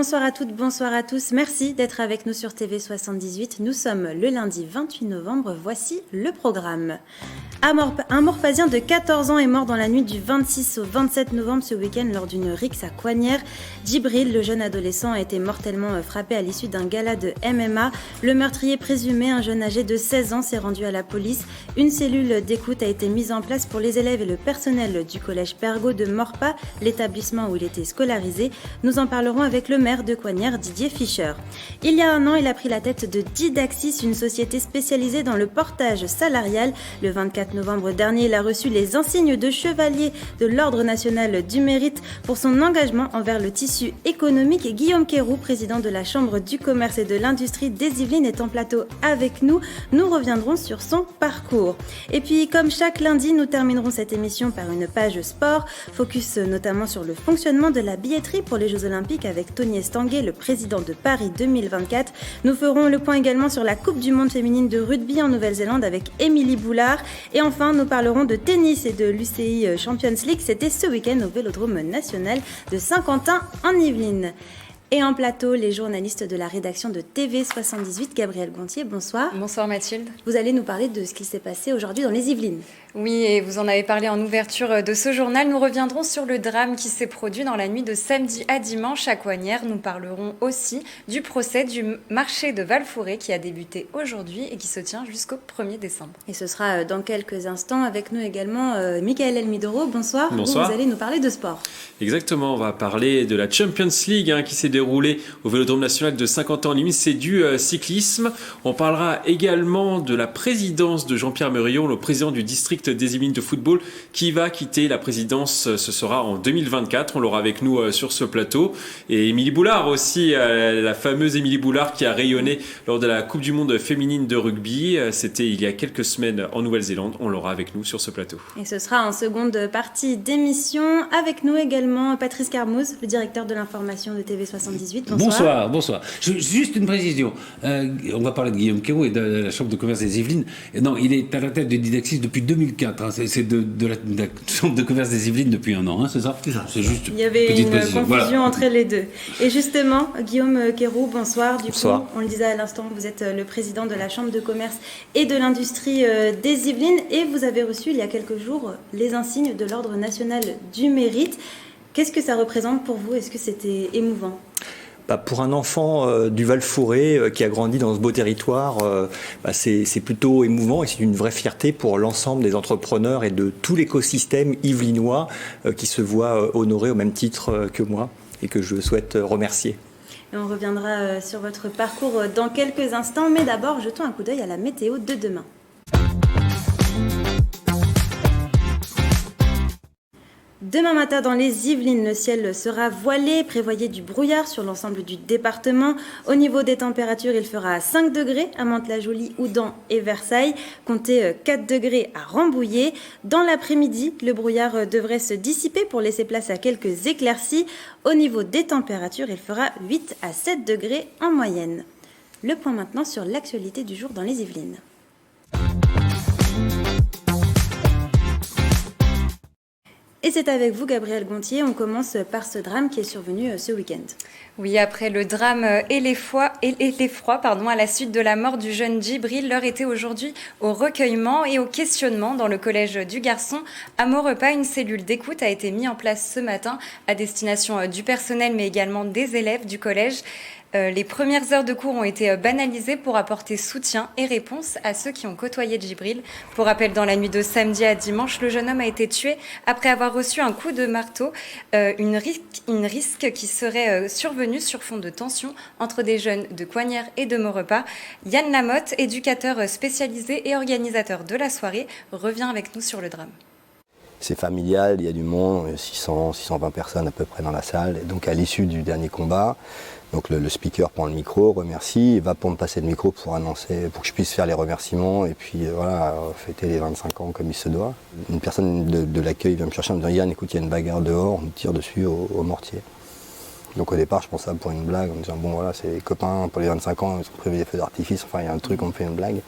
Bonsoir à toutes, bonsoir à tous. Merci d'être avec nous sur TV78. Nous sommes le lundi 28 novembre. Voici le programme. Un Morphasien de 14 ans est mort dans la nuit du 26 au 27 novembre ce week-end lors d'une rixe à Coignères. Djibril, le jeune adolescent, a été mortellement frappé à l'issue d'un gala de MMA. Le meurtrier présumé, un jeune âgé de 16 ans, s'est rendu à la police. Une cellule d'écoute a été mise en place pour les élèves et le personnel du collège Pergaud de Morpa, l'établissement où il était scolarisé. Nous en parlerons avec le maire de Coignères, Didier Fischer. Il y a un an, il a pris la tête de Didaxis, une société spécialisée dans le portage salarial. Le 24 novembre dernier, il a reçu les insignes de chevalier de l'Ordre national du mérite pour son engagement envers le tissu économique. Guillaume Quéroux, président de la Chambre du commerce et de l'industrie des Yvelines, est en plateau avec nous. Nous reviendrons sur son parcours. Et puis, comme chaque lundi, nous terminerons cette émission par une page sport, focus notamment sur le fonctionnement de la billetterie pour les Jeux Olympiques avec Tony Estanguet, le président de Paris 2024. Nous ferons le point également sur la Coupe du monde féminine de rugby en Nouvelle-Zélande avec Émilie Boulard. Et enfin, nous parlerons de tennis et de l'UCI Champions League. C'était ce week-end au Vélodrome national de Saint-Quentin en Yvelines. Et en plateau, les journalistes de la rédaction de TV78, Gabriel Gontier, bonsoir. Bonsoir Mathilde. Vous allez nous parler de ce qui s'est passé aujourd'hui dans les Yvelines. Oui, et vous en avez parlé en ouverture de ce journal. Nous reviendrons sur le drame qui s'est produit dans la nuit de samedi à dimanche à Coignères. Nous parlerons aussi du procès du marché de Val-Fouré qui a débuté aujourd'hui et qui se tient jusqu'au 1er décembre. Et ce sera dans quelques instants. Avec nous également Michael Elmidoro. Bonsoir. Bonsoir. Vous allez nous parler de sport. Exactement, on va parler de la Champions League qui s'est déroulée au Vélodrome national de Saint-Quentin-en-Yvelines. C'est du cyclisme. On parlera également de la présidence de Jean-Pierre Meurillon, le président du district des Yvelines de football, qui va quitter la présidence. Ce sera en 2024. On l'aura avec nous sur ce plateau. Et Émilie Boulard aussi, la fameuse Émilie Boulard qui a rayonné lors de la Coupe du monde féminine de rugby. C'était il y a quelques semaines en Nouvelle-Zélande. On l'aura avec nous sur ce plateau. Et ce sera en seconde partie d'émission. Avec nous également Patrice Carmouz, le directeur de l'information de TV78. Bonsoir. Bonsoir. Juste une précision. On va parler de Guillaume Quéroux et de la Chambre de commerce des Yvelines. Non, il est à la tête de Didaxis depuis 2004. C'est de la Chambre de commerce des Yvelines depuis un an, c'est ça ? C'est ça. C'est juste. Il y avait une confusion voilà. entre les deux. Et justement, Guillaume Quéroux, bonsoir. Bonsoir. Coup, on le disait à l'instant, vous êtes le président de la Chambre de commerce et de l'industrie des Yvelines et vous avez reçu il y a quelques jours les insignes de l'Ordre national du mérite. Qu'est-ce que ça représente pour vous ? Est-ce que c'était émouvant ? Pour un enfant du Val-Fouré qui a grandi dans ce beau territoire, c'est plutôt émouvant et c'est une vraie fierté pour l'ensemble des entrepreneurs et de tout l'écosystème yvelinois qui se voit honoré au même titre que moi et que je souhaite remercier. Et on reviendra sur votre parcours dans quelques instants, mais d'abord, jetons un coup d'œil à la météo de demain. Demain matin, dans les Yvelines, le ciel sera voilé. Prévoyez du brouillard sur l'ensemble du département. Au niveau des températures, il fera 5 degrés à Mantes-la-Jolie, Oudan et Versailles. Comptez 4 degrés à Rambouillet. Dans l'après-midi, le brouillard devrait se dissiper pour laisser place à quelques éclaircies. Au niveau des températures, il fera 8 à 7 degrés en moyenne. Le point maintenant sur l'actualité du jour dans les Yvelines. Et c'est avec vous, Gabriel Gontier. On commence par ce drame qui est survenu ce week-end. Oui, après le drame et l'effroi, à la suite de la mort du jeune Djibril, l'heure était aujourd'hui au recueillement et au questionnement dans le collège du Garçon. À Maurepas, une cellule d'écoute a été mise en place ce matin à destination du personnel, mais également des élèves du collège. Les premières heures de cours ont été banalisées pour apporter soutien et réponse à ceux qui ont côtoyé Djibril. Pour rappel, dans la nuit de samedi à dimanche, le jeune homme a été tué après avoir reçu un coup de marteau, une risque qui serait survenue sur fond de tension entre des jeunes de Coignères et de Maurepas. Yann Lamotte, éducateur spécialisé et organisateur de la soirée, revient avec nous sur le drame. C'est familial, il y a du monde, 620 personnes à peu près dans la salle. Et donc à l'issue du dernier combat, donc le speaker prend le micro, remercie, il va pour me passer le micro pour annoncer, pour que je puisse faire les remerciements et puis voilà, fêter les 25 ans comme il se doit. Une personne de l'accueil vient me chercher en me disant « Yann, écoute, il y a une bagarre dehors, on me tire dessus au mortier ». Donc au départ, je pensais ça pour une blague, en me disant « Bon voilà, c'est les copains, pour les 25 ans, ils ont prévu des feux d'artifice, enfin il y a un truc, on me fait une blague ».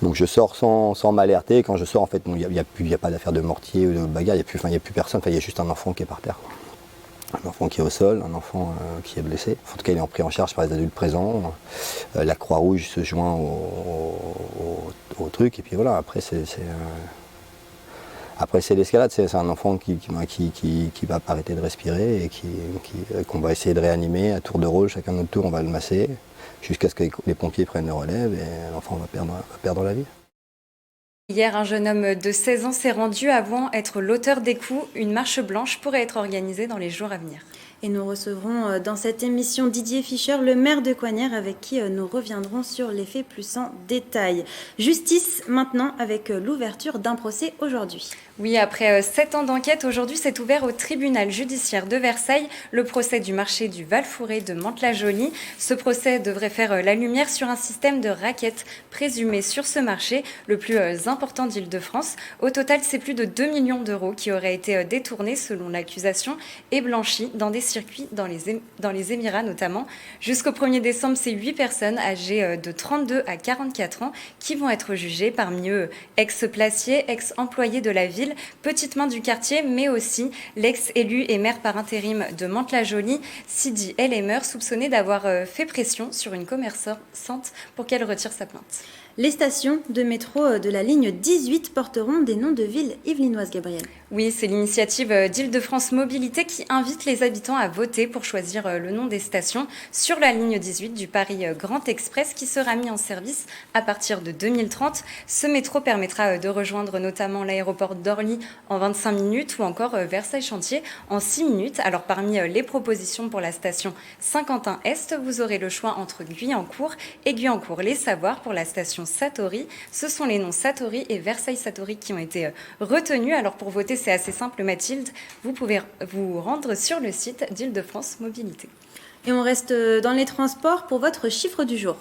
Donc je sors sans m'alerter. Quand je sors, en fait, il n'y a pas d'affaire de mortier ou de bagarre, il n'y a plus personne, il y a juste un enfant qui est par terre. Un enfant qui est au sol, un enfant qui est blessé. En tout cas, il est pris en charge par les adultes présents. La Croix-Rouge se joint au truc. Et puis voilà, après, c'est l'escalade. C'est un enfant qui va pas arrêter de respirer et qu'on va essayer de réanimer à tour de rôle. Chacun notre tour, on va le masser jusqu'à ce que les pompiers prennent le relève et l'enfant va perdre la vie. Hier, un jeune homme de 16 ans s'est rendu avant être l'auteur des coups. Une marche blanche pourrait être organisée dans les jours à venir. Et nous recevrons dans cette émission Didier Fischer, le maire de Coignères, avec qui nous reviendrons sur les faits plus en détail. Justice maintenant avec l'ouverture d'un procès aujourd'hui. Oui, après 7 ans d'enquête, aujourd'hui s'est ouvert au tribunal judiciaire de Versailles le procès du marché du Val-Fouré de Mantes-la-Jolie. Ce procès devrait faire la lumière sur un système de raquettes présumé sur ce marché, le plus important d'Île-de-France. Au total, c'est plus de 2 millions d'euros qui auraient été détournés selon l'accusation et blanchis dans des circuits dans les Émirats notamment. Jusqu'au 1er décembre, c'est 8 personnes âgées de 32 à 44 ans qui vont être jugées, parmi eux ex-placiers, ex-employés de la ville, petite main du quartier, mais aussi l'ex-élu et maire par intérim de Mantes-la-Jolie, Sidi El Emer, soupçonné d'avoir fait pression sur une commerçante pour qu'elle retire sa plainte. Les stations de métro de la ligne 18 porteront des noms de villes yvelinoises, Gabriel. Oui, c'est l'initiative d'Île-de-France Mobilité qui invite les habitants à voter pour choisir le nom des stations sur la ligne 18 du Paris Grand Express qui sera mis en service à partir de 2030. Ce métro permettra de rejoindre notamment l'aéroport d'Orly en 25 minutes ou encore Versailles-Chantier en 6 minutes. Alors parmi les propositions pour la station Saint-Quentin-Est, vous aurez le choix entre Guyancourt et Guyancourt-les-Savoirs pour la station Satori. Ce sont les noms Satori et Versailles-Satori qui ont été retenus. Alors pour voter, c'est assez simple, Mathilde. Vous pouvez vous rendre sur le site d'Île-de-France Mobilité. Et on reste dans les transports pour votre chiffre du jour.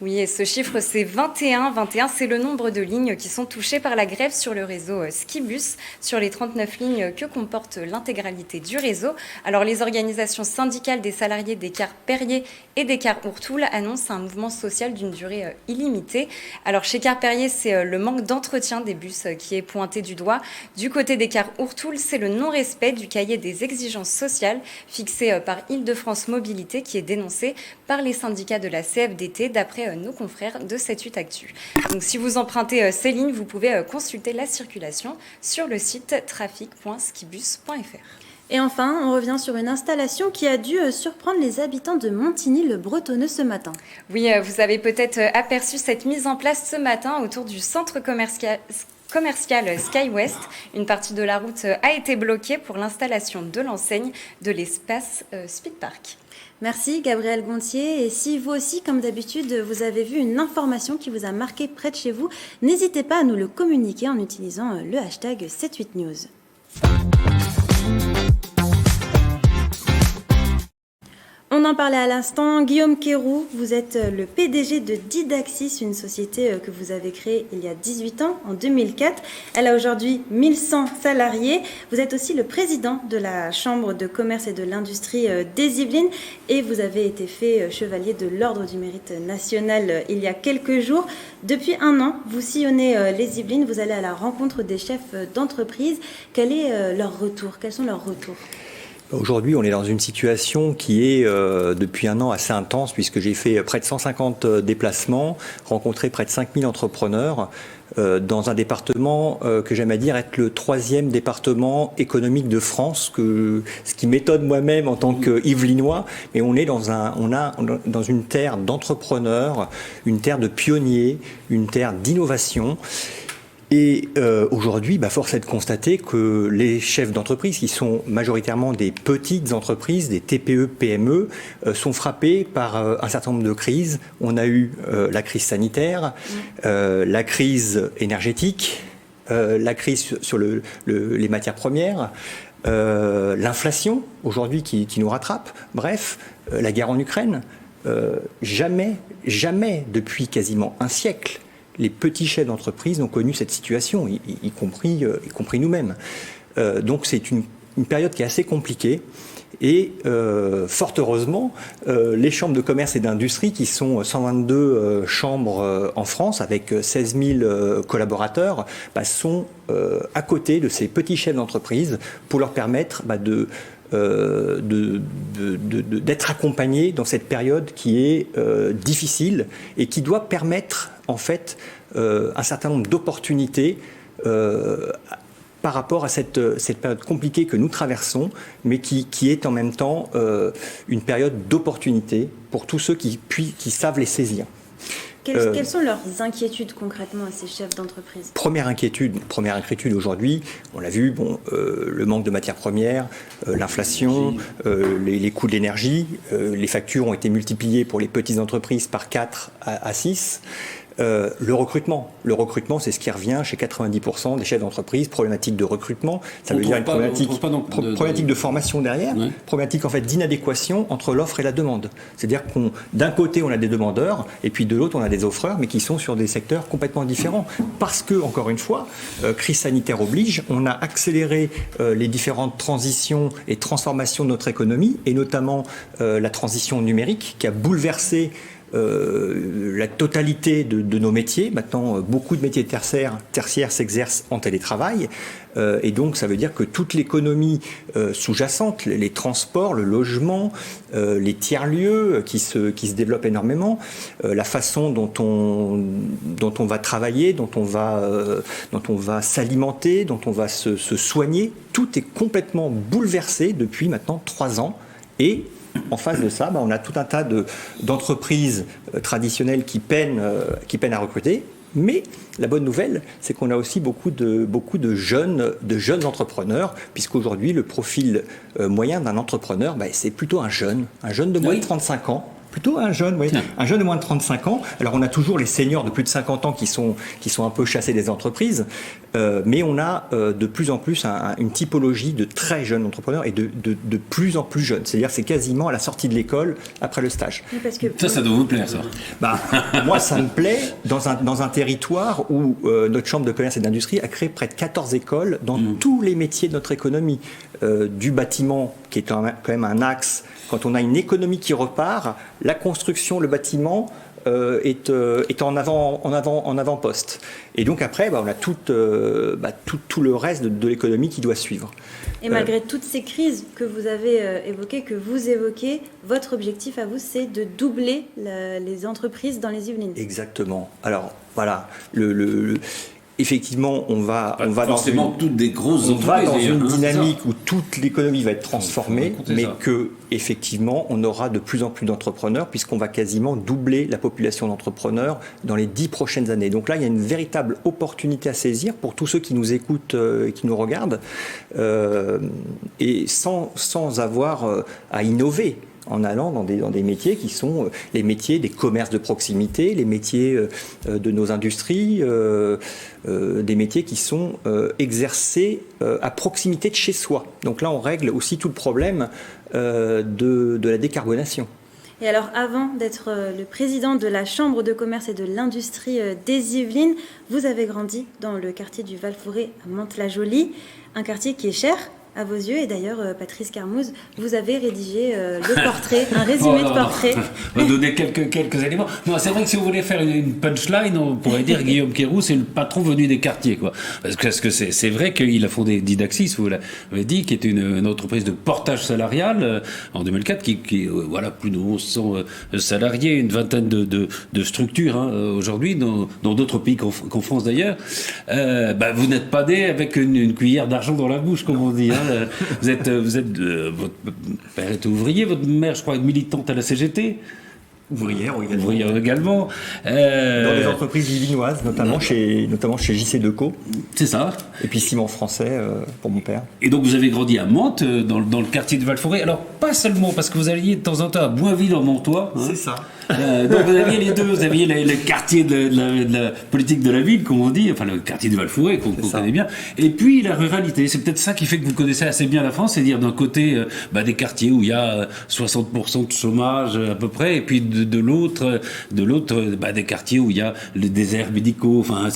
Oui, et ce chiffre, c'est 21. 21, c'est le nombre de lignes qui sont touchées par la grève sur le réseau Skibus, sur les 39 lignes que comporte l'intégralité du réseau. Alors, les organisations syndicales des salariés des cars Perrier et des cars Ourtoul annoncent un mouvement social d'une durée illimitée. Alors, chez Cars Perrier, c'est le manque d'entretien des bus qui est pointé du doigt. Du côté des cars Ourtoul, c'est le non-respect du cahier des exigences sociales fixé par Île-de-France Mobilité qui est dénoncé par les syndicats de la CFDT d'après nos confrères de 7-8 Actu. Donc si vous empruntez ces lignes, vous pouvez consulter la circulation sur le site trafic.skibus.fr. Et enfin, on revient sur une installation qui a dû surprendre les habitants de Montigny-le-Bretonneux ce matin. Oui, vous avez peut-être aperçu cette mise en place ce matin autour du centre commercial SkyWest. Une partie de la route a été bloquée pour l'installation de l'enseigne de l'espace Speedpark. Merci Gabriel Gontier. Et si vous aussi, comme d'habitude, vous avez vu une information qui vous a marqué près de chez vous, n'hésitez pas à nous le communiquer en utilisant le hashtag 78news. On en parlait à l'instant. Guillaume Quéroux, vous êtes le PDG de Didaxis, une société que vous avez créée il y a 18 ans, en 2004. Elle a aujourd'hui 1100 salariés. Vous êtes aussi le président de la Chambre de commerce et de l'industrie des Yvelines et vous avez été fait chevalier de l'Ordre du mérite national il y a quelques jours. Depuis un an, vous sillonnez les Yvelines, vous allez à la rencontre des chefs d'entreprise. Quel est leur retour? Quels sont leurs retours? Aujourd'hui, on est dans une situation qui est depuis un an assez intense puisque j'ai fait près de 150 déplacements, rencontré près de 5000 entrepreneurs dans un département que j'aime à dire être le 3e département économique de France, ce qui m'étonne moi-même en tant qu'Yvelinois, mais on est dans une terre d'entrepreneurs, une terre de pionniers, une terre d'innovation. Et aujourd'hui, force est de constater que les chefs d'entreprise, qui sont majoritairement des petites entreprises, des TPE, PME, sont frappés par un certain nombre de crises. On a eu la crise sanitaire, la crise énergétique, la crise sur les matières premières, l'inflation aujourd'hui qui nous rattrape, bref, la guerre en Ukraine. Jamais depuis quasiment un siècle, les petits chefs d'entreprise ont connu cette situation, y compris nous-mêmes. Donc c'est une période qui est assez compliquée. Et fort heureusement, les chambres de commerce et d'industrie, qui sont 122 chambres en France, avec 16 000 collaborateurs, sont à côté de ces petits chefs d'entreprise pour leur permettre d'être accompagné dans cette période qui est difficile et qui doit permettre en fait un certain nombre d'opportunités par rapport à cette période compliquée que nous traversons, mais qui est en même temps une période d'opportunité pour tous ceux qui savent les saisir. Quelles sont leurs inquiétudes concrètement à ces chefs d'entreprise ? Première inquiétude aujourd'hui, on l'a vu, le manque de matières premières, l'inflation, les coûts de l'énergie, les factures ont été multipliées pour les petites entreprises par 4 à 6. Le recrutement, c'est ce qui revient chez 90% des chefs d'entreprise, problématique de recrutement, ça veut dire une problématique de formation derrière, problématique en fait d'inadéquation entre l'offre et la demande. C'est-à-dire d'un côté on a des demandeurs et puis de l'autre on a des offreurs, mais qui sont sur des secteurs complètement différents. Parce que, encore une fois, crise sanitaire oblige, on a accéléré les différentes transitions et transformations de notre économie, et notamment la transition numérique qui a bouleversé la totalité de nos métiers. Maintenant, beaucoup de métiers tertiaires s'exercent en télétravail. Et donc, ça veut dire que toute l'économie sous-jacente, les transports, le logement, les tiers-lieux qui se développent énormément, la façon dont on va travailler, dont on va s'alimenter, dont on va se soigner, tout est complètement bouleversé depuis maintenant 3 ans. Et en face de ça, on a tout un tas d'entreprises traditionnelles qui peinent à recruter. Mais la bonne nouvelle, c'est qu'on a aussi beaucoup de jeunes entrepreneurs, puisqu'aujourd'hui, le profil moyen d'un entrepreneur, c'est plutôt un jeune de moins de 35 ans. Plutôt un jeune, oui. Un jeune de moins de 35 ans. Alors on a toujours les seniors de plus de 50 ans qui sont un peu chassés des entreprises, mais on a de plus en plus une typologie de très jeunes entrepreneurs et de plus en plus jeunes. C'est-à-dire c'est quasiment à la sortie de l'école après le stage. Ça doit vous plaire, ça. Moi, ça me plaît dans un territoire où notre chambre de commerce et d'industrie a créé près de 14 écoles dans tous les métiers de notre économie, du bâtiment qui est quand même un axe. Quand on a une économie qui repart, la construction, le bâtiment est en avant-poste. Et donc après, on a tout le reste de l'économie qui doit suivre. Et malgré toutes ces crises que vous avez évoquées, que vous évoquez, votre objectif à vous, c'est de doubler les entreprises dans les Yvelines. Exactement. Alors voilà, effectivement, on va dans une dynamique où toute l'économie va être transformée, mais que effectivement, on aura de plus en plus d'entrepreneurs, puisqu'on va quasiment doubler la population d'entrepreneurs dans les 10 prochaines années. Donc là, il y a une véritable opportunité à saisir pour tous ceux qui nous écoutent et qui nous regardent, et sans avoir à innover, en allant dans des métiers qui sont les métiers des commerces de proximité, les métiers de nos industries, des métiers qui sont exercés à proximité de chez soi. Donc là, on règle aussi tout le problème de la décarbonation. Et alors, avant d'être le président de la Chambre de commerce et de l'industrie des Yvelines, vous avez grandi dans le quartier du Val-Fouré à Mantes-la-Jolie, un quartier qui est cher à vos yeux. Et d'ailleurs, Patrice Carmouze, vous avez rédigé le portrait, un résumé de portrait. On va donner quelques éléments. Non, c'est vrai que si vous voulez faire une punchline, on pourrait dire Guillaume Quéroux, c'est le patron venu des quartiers, quoi. Parce que c'est vrai qu'il a fondé Didaxis, vous l'avez dit, qui est une entreprise de portage salarial en 2004, qui voilà, plus de 1100 salariés, une vingtaine de structures aujourd'hui, dans d'autres pays qu'en France d'ailleurs. Vous n'êtes pas né avec une cuillère d'argent dans la bouche, comme on dit. Vous êtes votre père est ouvrier, votre mère, je crois, est militante à la CGT. Ouvrière également. Dans les entreprises yvelinoises, notamment chez JC Decaux. C'est ça. Et puis Ciment Français pour mon père. Et donc vous avez grandi à Mantes, dans le quartier de Val-Fouré. Alors pas seulement parce que vous alliez de temps en temps à Boinville-en-Montois. C'est ça. Donc vous aviez les deux, vous aviez le quartier de la politique de la ville, comme on dit, enfin le quartier de Val-Fouré qu'on connaît bien, et puis la ruralité. C'est peut-être ça qui fait que vous connaissez assez bien la France, c'est-à-dire d'un côté des quartiers où il y a 60% de chômage à peu près, et puis de l'autre des quartiers où il y a les déserts médicaux, enfin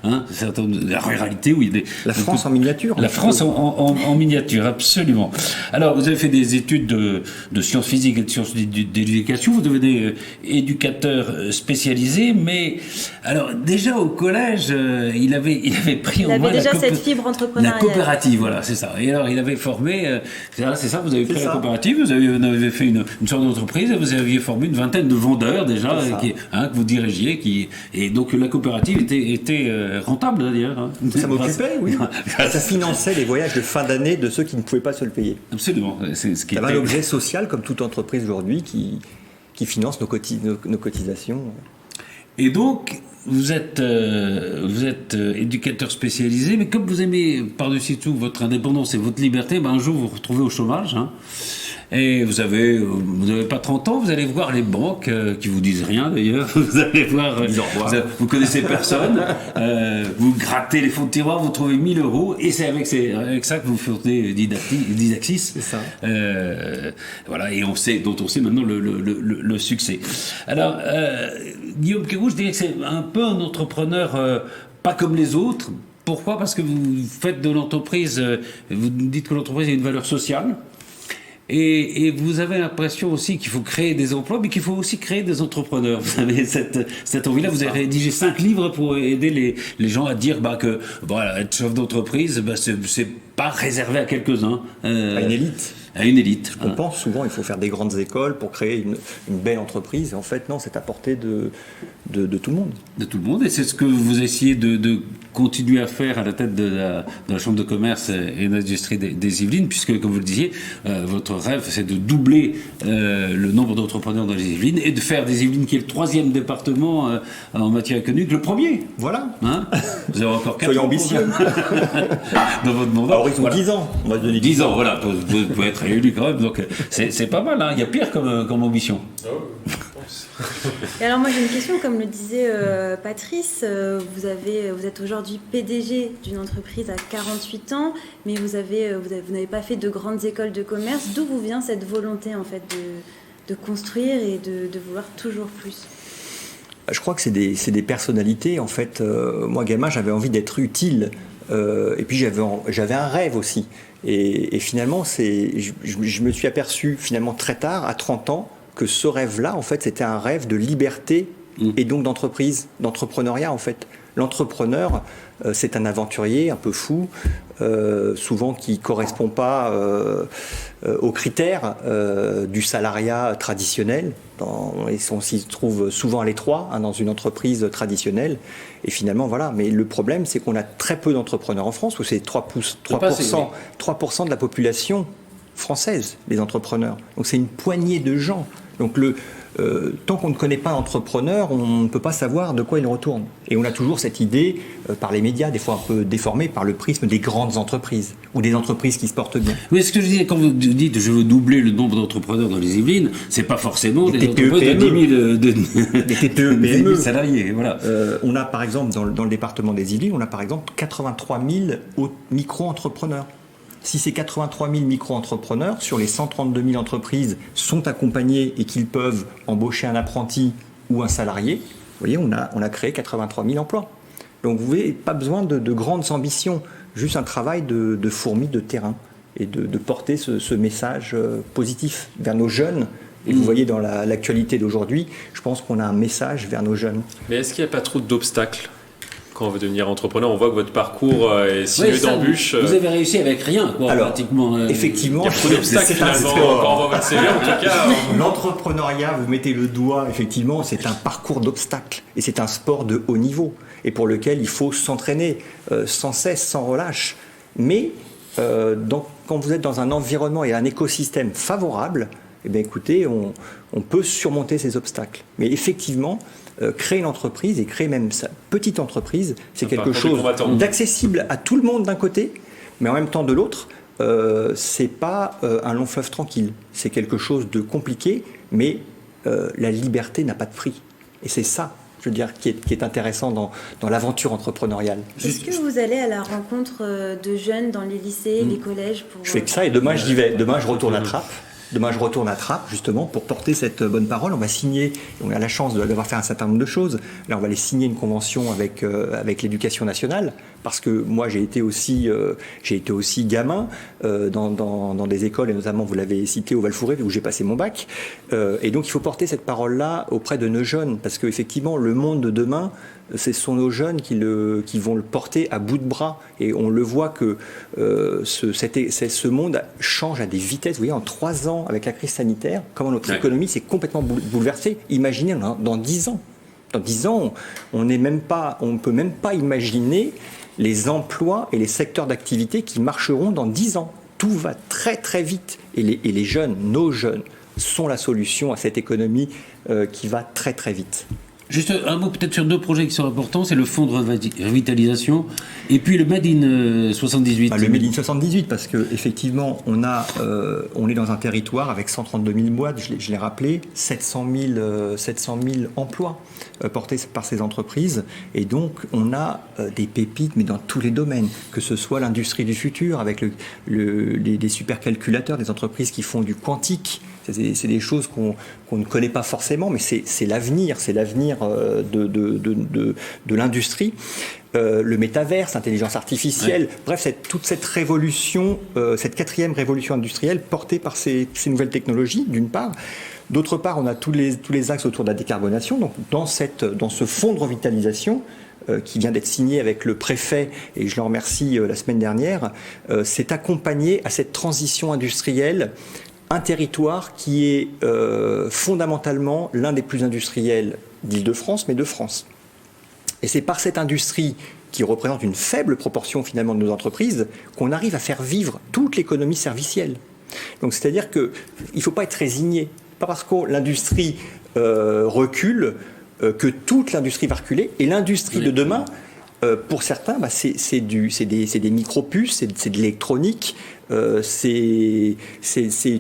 la ruralité où il y a des... La France en miniature. La France en miniature, absolument. Alors vous avez fait des études de sciences physiques et de sciences d'éducation, vous devenez éducateur spécialisé, mais alors déjà au collège, il avait pris en main déjà cette fibre entrepreneuriale. La coopérative, voilà, c'est ça. Et alors il avait formé, c'est ça, vous avez pris la coopérative, vous avez fait une sorte d'entreprise, et vous aviez formé une vingtaine de vendeurs déjà, que vous dirigiez, et donc la coopérative était rentable d'ailleurs. Hein. Ça m'occupait, oui. Ça finançait les voyages de fin d'année de ceux qui ne pouvaient pas se le payer. Absolument. C'est ce qui avait un objet social, comme toute entreprise aujourd'hui, qui finance nos cotisations. Et donc, vous êtes éducateur spécialisé, mais comme vous aimez par-dessus tout votre indépendance et votre liberté, un jour vous vous retrouvez au chômage. Hein, et vous avez pas 30 ans, vous allez voir les banques qui vous disent rien d'ailleurs. Vous allez voir, vous connaissez personne, vous grattez les fonds de tiroir, vous trouvez 1 000 euros, et c'est avec ça que vous fondez Didaktis. C'est ça. Voilà, et dont on sait maintenant le succès. Alors, Guillaume Quérou, je dirais que c'est un peu un entrepreneur pas comme les autres. Pourquoi ? Parce que vous faites de l'entreprise, vous dites que l'entreprise a une valeur sociale. Et vous avez l'impression aussi qu'il faut créer des emplois, mais qu'il faut aussi créer des entrepreneurs. Vous avez cette envie-là. Vous avez rédigé 5 livres pour aider les gens à dire que être chef d'entreprise, c'est pas réservé à quelques-uns. À une élite. À une élite. On pense souvent qu'il faut faire des grandes écoles pour créer une belle entreprise. Et en fait, non, c'est à portée de tout le monde. De tout le monde. Et c'est ce que vous essayez de continuer à faire à la tête de la Chambre de commerce et d'industrie des Yvelines, puisque, comme vous le disiez, votre rêve, c'est de doubler le nombre d'entrepreneurs dans les Yvelines et de faire des Yvelines, qui est le 3e département en matière économique, le 1er. Voilà. Hein, vous avez encore 4 Soyez ans ambitieux. Dans votre mandat. Alors, ils ont 10 ans. On va se donner 10 ans, voilà. Vous pouvez être élu quand même. Donc, c'est pas mal. Hein. Il y a pire comme ambition. Et alors moi j'ai une question, comme le disait Patrice, vous êtes aujourd'hui PDG d'une entreprise à 48 ans, mais vous n'avez pas fait de grandes écoles de commerce. D'où vous vient cette volonté en fait de construire et de vouloir toujours plus ? Je crois que c'est des personnalités. En fait, moi gamin j'avais envie d'être utile, et puis j'avais un rêve aussi. Et finalement je me suis aperçu finalement très tard, à 30 ans, que ce rêve-là, en fait, c'était un rêve de liberté et donc d'entreprise, d'entrepreneuriat, en fait. L'entrepreneur, c'est un aventurier un peu fou, souvent qui ne correspond pas aux critères du salariat traditionnel. On s'y trouve souvent à l'étroit dans une entreprise traditionnelle. Et finalement, voilà. Mais le problème, c'est qu'on a très peu d'entrepreneurs en France, où c'est 3% de la population française, les entrepreneurs. Donc c'est une poignée de gens. Donc tant qu'on ne connaît pas l'entrepreneur, on ne peut pas savoir de quoi il retourne. Et on a toujours cette idée, par les médias, des fois un peu déformée, par le prisme des grandes entreprises, ou des entreprises qui se portent bien. Oui, ce que je disais, quand vous dites je veux doubler le nombre d'entrepreneurs dans les Yvelines, c'est pas forcément des entreprises de 10 000 salariés. Voilà. On a par exemple, dans le département des Yvelines, on a par exemple 83 000 micro-entrepreneurs. Si ces 83 000 micro-entrepreneurs, sur les 132 000 entreprises, sont accompagnés et qu'ils peuvent embaucher un apprenti ou un salarié, vous voyez, on a créé 83 000 emplois. Donc vous n'avez pas besoin de grandes ambitions, juste un travail de fourmi de terrain et de porter ce message positif vers nos jeunes. Et vous voyez dans l'actualité d'aujourd'hui, je pense qu'on a un message vers nos jeunes. Mais est-ce qu'il n'y a pas trop d'obstacles ? Quand on veut devenir entrepreneur, on voit que votre parcours est sillonné d'embûches. Vous avez réussi avec rien, quoi, alors, pratiquement. Effectivement, il y a beaucoup d'obstacles finalement. Quand on voit votre CV, en tout cas. L'entrepreneuriat, vous mettez le doigt, effectivement, c'est un parcours d'obstacles. Et c'est un sport de haut niveau. Et pour lequel il faut s'entraîner sans cesse, sans relâche. Mais quand vous êtes dans un environnement et un écosystème favorable, eh bien, écoutez, on peut surmonter ces obstacles. Mais effectivement, créer une entreprise et créer même sa petite entreprise, c'est quelque chose d'accessible à tout le monde d'un côté, mais en même temps de l'autre, c'est pas un long fleuve tranquille. C'est quelque chose de compliqué, mais la liberté n'a pas de prix. Et c'est ça, je veux dire, qui est intéressant dans l'aventure entrepreneuriale. Est-ce que vous allez à la rencontre de jeunes dans les lycées, les collèges Je fais que ça, et demain j'y vais. Demain je retourne à Trappes. Demain, je retourne à Trappes, justement, pour porter cette bonne parole. On va signer, on a la chance d'avoir fait un certain nombre de choses. Là, on va aller signer une convention avec l'Éducation nationale, parce que moi, j'ai été aussi gamin dans des écoles, et notamment, vous l'avez cité, au Val-Fouré, où j'ai passé mon bac. Et donc, il faut porter cette parole-là auprès de nos jeunes, parce qu'effectivement, le monde de demain, ce sont nos jeunes qui vont le porter à bout de bras. Et on le voit que ce monde change à des vitesses. Vous voyez, en 3 ans, avec la crise sanitaire, comment notre économie s'est complètement bouleversée. Imaginez dans 10 ans. Dans 10 ans, on ne peut même pas imaginer les emplois et les secteurs d'activité qui marcheront dans 10 ans. Tout va très très vite. Et les jeunes, nos jeunes, sont la solution à cette économie qui va très très vite. Juste un mot peut-être sur 2 projets qui sont importants, c'est le fonds de revitalisation et puis le Made in 78. Le Made in 78, parce qu'effectivement, on est dans un territoire avec 132 000 boîtes, je l'ai rappelé, 700 000 emplois portés par ces entreprises. Et donc, on a des pépites, mais dans tous les domaines, que ce soit l'industrie du futur, avec les supercalculateurs, des entreprises qui font du quantique. C'est des choses qu'on ne connaît pas forcément, mais c'est l'avenir de l'industrie. Le métaverse, l'intelligence artificielle, bref, toute cette révolution, cette 4e révolution industrielle portée par ces nouvelles technologies, d'une part. D'autre part, on a tous les axes autour de la décarbonation. Donc, dans ce fonds de revitalisation, qui vient d'être signé avec le préfet, et je le remercie la semaine dernière, c'est accompagné à cette transition industrielle, un territoire qui est fondamentalement l'un des plus industriels d'Île-de-France, mais de France. Et c'est par cette industrie qui représente une faible proportion finalement de nos entreprises qu'on arrive à faire vivre toute l'économie servicielle. Donc c'est-à-dire qu'il ne faut pas être résigné. Pas parce que l'industrie recule que toute l'industrie va reculer. Et l'industrie de demain, pour certains, c'est des micro-puces, c'est de l'électronique. C'est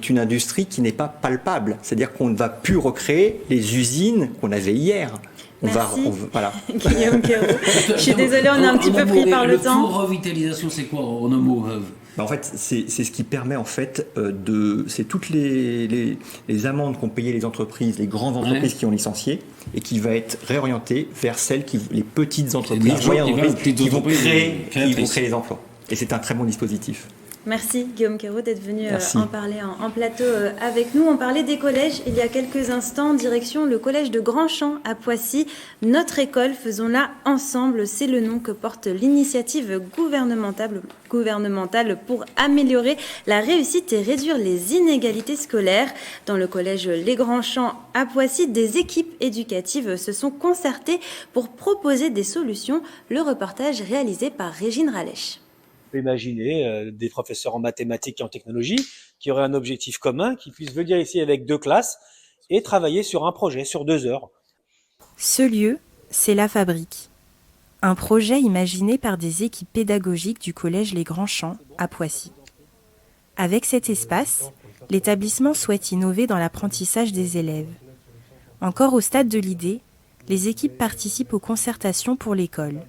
une industrie qui n'est pas palpable. C'est-à-dire qu'on ne va plus recréer les usines qu'on avait hier. Merci. Voilà. Guillaume Quérault. Je suis désolée, on est un petit peu pris par le temps. Le fonds revitalisation, c'est quoi en un mot? En fait, c'est ce qui permet en fait c'est toutes les amendes qu'ont payées les entreprises, les grandes entreprises qui ont licencié, et qui va être réorienté vers les petites entreprises, moyennes entreprises qui vont créer les emplois. Et c'est un très bon dispositif. Merci Guillaume Quérault d'être venu en parler en plateau avec nous. On parlait des collèges il y a quelques instants, direction le collège de Grandchamp à Poissy. Notre école, faisons-la ensemble, c'est le nom que porte l'initiative gouvernementale pour améliorer la réussite et réduire les inégalités scolaires. Dans le collège Les Grandchamps à Poissy, des équipes éducatives se sont concertées pour proposer des solutions. Le reportage réalisé par Régine Ralèche. Imaginer des professeurs en mathématiques et en technologie qui auraient un objectif commun, qui puissent venir ici avec 2 classes et travailler sur un projet, sur 2 heures. Ce lieu, c'est la fabrique. Un projet imaginé par des équipes pédagogiques du collège Les Grandchamps à Poissy. Avec cet espace, l'établissement souhaite innover dans l'apprentissage des élèves. Encore au stade de l'idée, les équipes participent aux concertations pour l'école.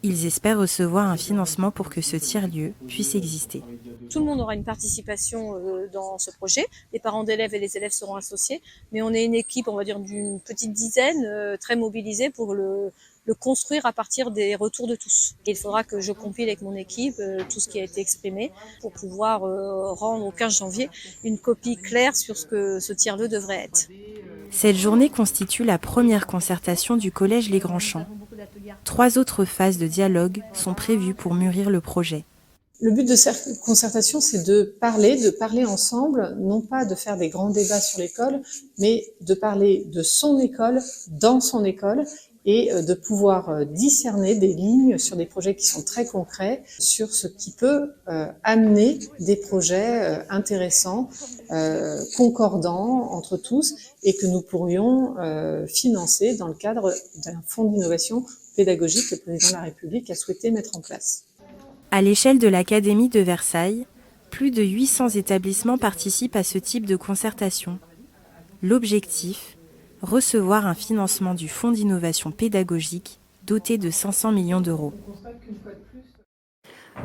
Ils espèrent recevoir un financement pour que ce tiers-lieu puisse exister. Tout le monde aura une participation dans ce projet. Les parents d'élèves et les élèves seront associés. Mais on est une équipe, on va dire, d'une petite dizaine, très mobilisée pour le construire à partir des retours de tous. Il faudra que je compile avec mon équipe tout ce qui a été exprimé pour pouvoir rendre au 15 janvier une copie claire sur ce que ce tiers-lieu devrait être. Cette journée constitue la première concertation du collège Les Grandchamps. 3 autres phases de dialogue sont prévues pour mûrir le projet. Le but de cette concertation, c'est de parler ensemble, non pas de faire des grands débats sur l'école, mais de parler de son école, dans son école, et de pouvoir discerner des lignes sur des projets qui sont très concrets, sur ce qui peut amener des projets intéressants, concordants entre tous, et que nous pourrions financer dans le cadre d'un fonds d'innovation pédagogique que le président de la République a souhaité mettre en place. À l'échelle de l'Académie de Versailles, plus de 800 établissements participent à ce type de concertation. L'objectif, recevoir un financement du Fonds d'innovation pédagogique doté de 500 millions d'euros.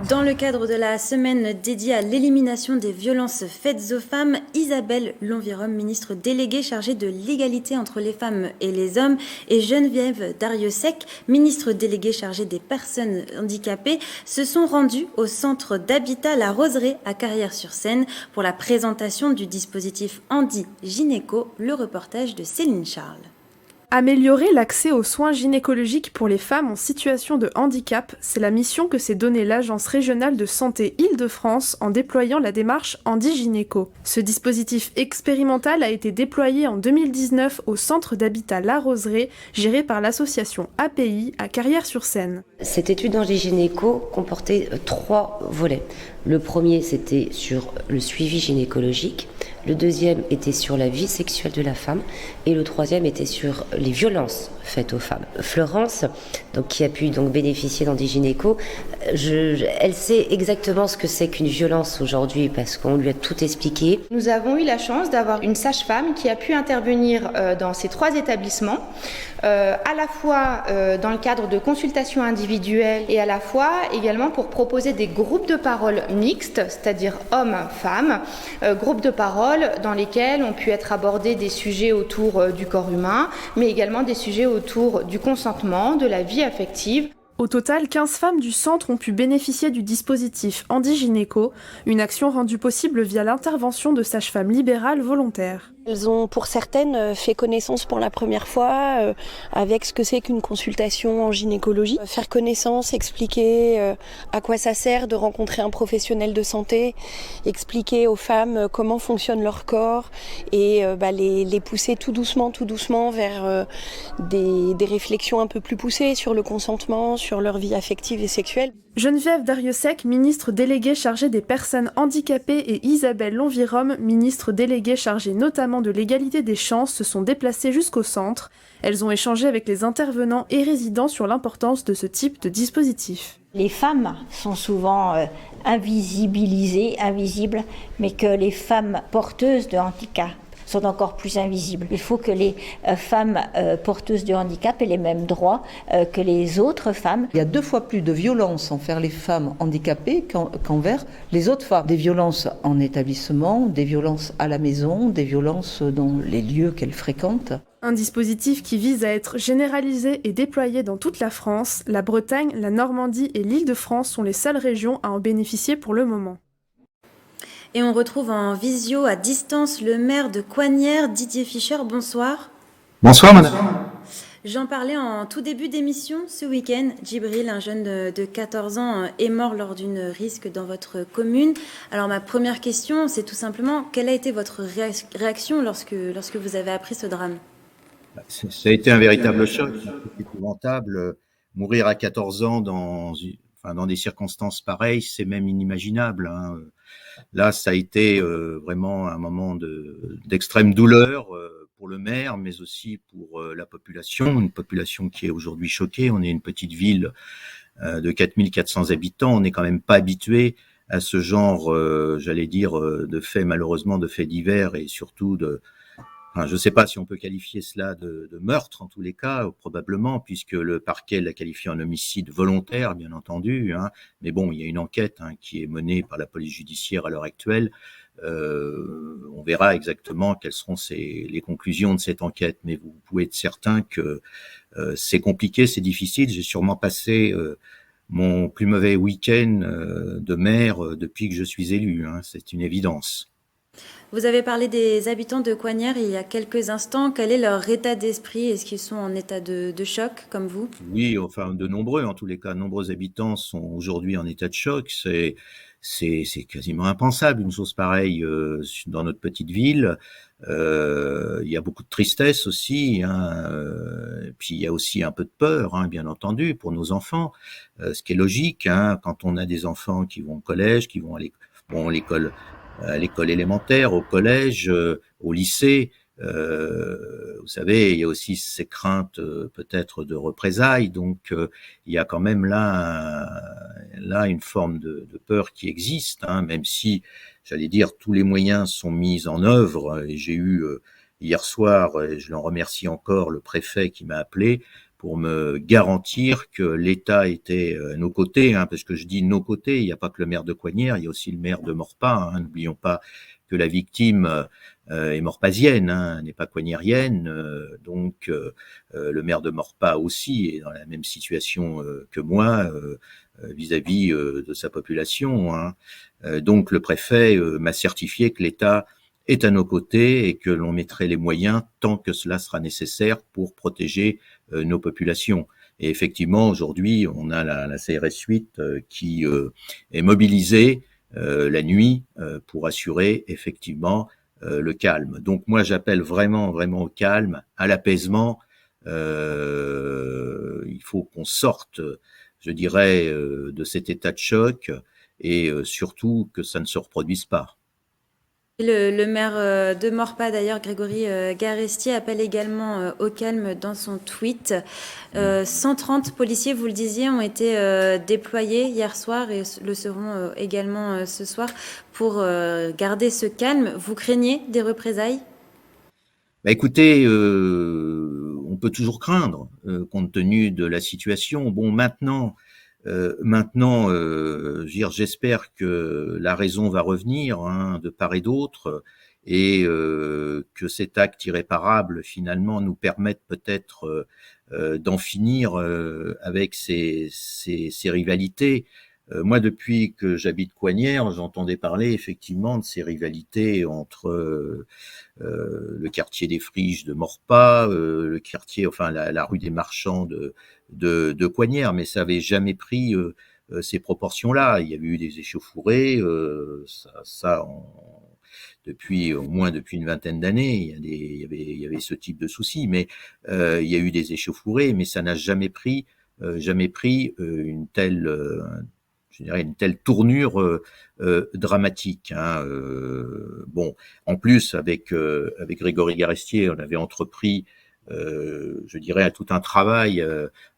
Dans le cadre de la semaine dédiée à l'élimination des violences faites aux femmes, Isabelle Lonvirum, ministre déléguée chargée de l'égalité entre les femmes et les hommes, et Geneviève Darrieussecq, ministre déléguée chargée des personnes handicapées, se sont rendus au centre d'habitat La Roseraie à Carrières-sur-Seine pour la présentation du dispositif Handi Gynéco, le reportage de Céline Charles. Améliorer l'accès aux soins gynécologiques pour les femmes en situation de handicap, c'est la mission que s'est donnée l'Agence régionale de santé Île-de-France en déployant la démarche Handi Gynéco. Ce dispositif expérimental a été déployé en 2019 au centre d'habitat La Roseraie, géré par l'association API à Carrières-sur-Seine. Cette étude Handi Gynéco comportait 3 volets. Le premier, c'était sur le suivi gynécologique. Le deuxième était sur la vie sexuelle de la femme. Et le troisième était sur les violences faites aux femmes. Florence, donc, qui a pu donc bénéficier d'Handi Gynéco, elle sait exactement ce que c'est qu'une violence aujourd'hui parce qu'on lui a tout expliqué. Nous avons eu la chance d'avoir une sage-femme qui a pu intervenir dans ces 3 établissements, à la fois dans le cadre de consultations individuelles et à la fois également pour proposer des groupes de parole mixtes, c'est-à-dire hommes-femmes, groupes de parole dans lesquels ont pu être abordés des sujets autour du corps humain, mais également des sujets autour du consentement, de la vie affective. Au total, 15 femmes du centre ont pu bénéficier du dispositif Handi Gynéco, une action rendue possible via l'intervention de sages-femmes libérales volontaires. Elles ont pour certaines fait connaissance pour la première fois avec ce que c'est qu'une consultation en gynécologie. Faire connaissance, expliquer à quoi ça sert de rencontrer un professionnel de santé, expliquer aux femmes comment fonctionne leur corps et les pousser tout doucement vers des réflexions un peu plus poussées sur le consentement, sur leur vie affective et sexuelle. Geneviève Darrieussecq, ministre déléguée chargée des personnes handicapées, et Isabelle Lonvirum, ministre déléguée chargée notamment de l'égalité des chances, se sont déplacées jusqu'au centre. Elles ont échangé avec les intervenants et résidents sur l'importance de ce type de dispositif. Les femmes sont souvent invisibles, mais que les femmes porteuses de handicap sont encore plus invisibles. Il faut que les femmes porteuses de handicap aient les mêmes droits que les autres femmes. Il y a 2 fois plus de violences envers les femmes handicapées qu'envers les autres femmes. Des violences en établissement, des violences à la maison, des violences dans les lieux qu'elles fréquentent. Un dispositif qui vise à être généralisé et déployé dans toute la France. La Bretagne, la Normandie et l'Île-de-France sont les seules régions à en bénéficier pour le moment. Et on retrouve en visio à distance le maire de Coignières, Didier Fischer. Bonsoir. Bonsoir madame. J'en parlais en tout début d'émission. Ce week-end, Djibril, un jeune de 14 ans, est mort lors d'une risque dans votre commune. Alors ma première question, c'est tout simplement, quelle a été votre réaction lorsque vous avez appris ce drame ? Ça a été un véritable choc, épouvantable. Mourir à 14 ans dans des circonstances pareilles, c'est même inimaginable, hein. Là, ça a été vraiment un moment d'extrême douleur pour le maire, mais aussi pour la population, une population qui est aujourd'hui choquée. On est une petite ville de 4400 habitants, on n'est quand même pas habitué à ce genre, de faits, malheureusement, de faits divers et surtout je ne sais pas si on peut qualifier cela de meurtre, en tous les cas, probablement, puisque le parquet l'a qualifié en homicide volontaire, bien entendu, hein. Mais bon, il y a une enquête qui est menée par la police judiciaire à l'heure actuelle. On verra exactement quelles seront les conclusions de cette enquête, mais vous pouvez être certain que c'est compliqué, c'est difficile. J'ai sûrement passé mon plus mauvais week-end de maire depuis que je suis élu, hein. C'est une évidence. Vous avez parlé des habitants de Coignières il y a quelques instants. Quel est leur état d'esprit ? Est-ce qu'ils sont en état de choc, comme vous ? Oui, enfin, de nombreux, en tous les cas, nombreux habitants sont aujourd'hui en état de choc. C'est quasiment impensable, une chose pareille dans notre petite ville. Il y a beaucoup de tristesse aussi, hein. Puis il y a aussi un peu de peur, hein, bien entendu, pour nos enfants. Ce qui est logique, hein, quand on a des enfants qui vont au collège, qui vont à l'école élémentaire, au collège, au lycée. Vous savez, il y a aussi ces craintes peut-être de représailles, donc il y a quand même là une forme de peur qui existe, hein, même si, j'allais dire, tous les moyens sont mis en œuvre. Et j'ai eu hier soir, et je l'en remercie encore, le préfet qui m'a appelé pour me garantir que l'État était à nos côtés, hein, parce que je dis nos côtés, il n'y a pas que le maire de Coignières, il y a aussi le maire de Maurepas, hein, n'oublions pas que la victime est morpasienne, hein, n'est pas coignérienne, donc le maire de Maurepas aussi est dans la même situation que moi vis-à-vis de sa population, hein. Donc le préfet m'a certifié que l'État est à nos côtés et que l'on mettrait les moyens tant que cela sera nécessaire pour protéger nos populations. Et effectivement, aujourd'hui, on a la CRS 8 qui est mobilisée la nuit pour assurer effectivement le calme. Donc moi, j'appelle vraiment au calme, à l'apaisement. Il faut qu'on sorte, je dirais, de cet état de choc et surtout que ça ne se reproduise pas. Le maire de Maurepas, d'ailleurs, Grégory Garestier, appelle également au calme dans son tweet. 130 policiers, vous le disiez, ont été déployés hier soir et le seront également ce soir pour garder ce calme. Vous craignez des représailles ? Bah écoutez, on peut toujours craindre, compte tenu de la situation. Bon, maintenant, j'espère que la raison va revenir, hein, de part et d'autre, et que cet acte irréparable finalement nous permette peut-être d'en finir avec ces rivalités. Moi, depuis que j'habite Coignières, j'entendais parler effectivement de ces rivalités entre le quartier des Friches de Maurepas, le quartier, enfin la rue des Marchands de Coignières, mais ça avait jamais pris ces proportions-là. Il y avait eu des échauffourées, depuis au moins depuis une vingtaine d'années, il y avait ce type de soucis, mais il y a eu des échauffourées, mais ça n'a jamais pris une telle tournure dramatique, hein. Bon, en plus avec Grégory Garestier, on avait entrepris, je dirais, tout un travail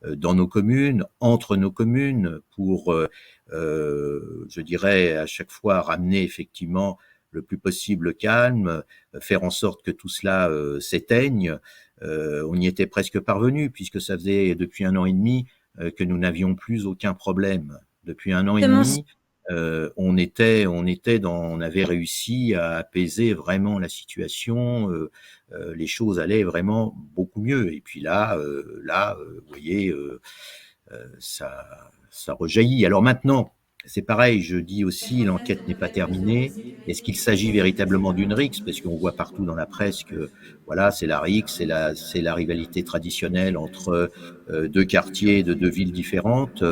dans nos communes, entre nos communes, pour, je dirais, à chaque fois ramener effectivement le plus possible le calme, faire en sorte que tout cela s'éteigne. On y était presque parvenu, puisque ça faisait depuis 1 an et demi que nous n'avions plus aucun problème. Depuis 1 an et demi, on avait réussi à apaiser vraiment la situation. Les choses allaient vraiment beaucoup mieux. Et puis là, vous voyez, ça rejaillit. Alors maintenant, c'est pareil, je dis aussi, l'enquête n'est pas terminée. Est-ce qu'il s'agit véritablement d'une rixe? Parce qu'on voit partout dans la presse que, voilà, c'est la rixe, c'est la rivalité traditionnelle entre deux quartiers de deux villes différentes.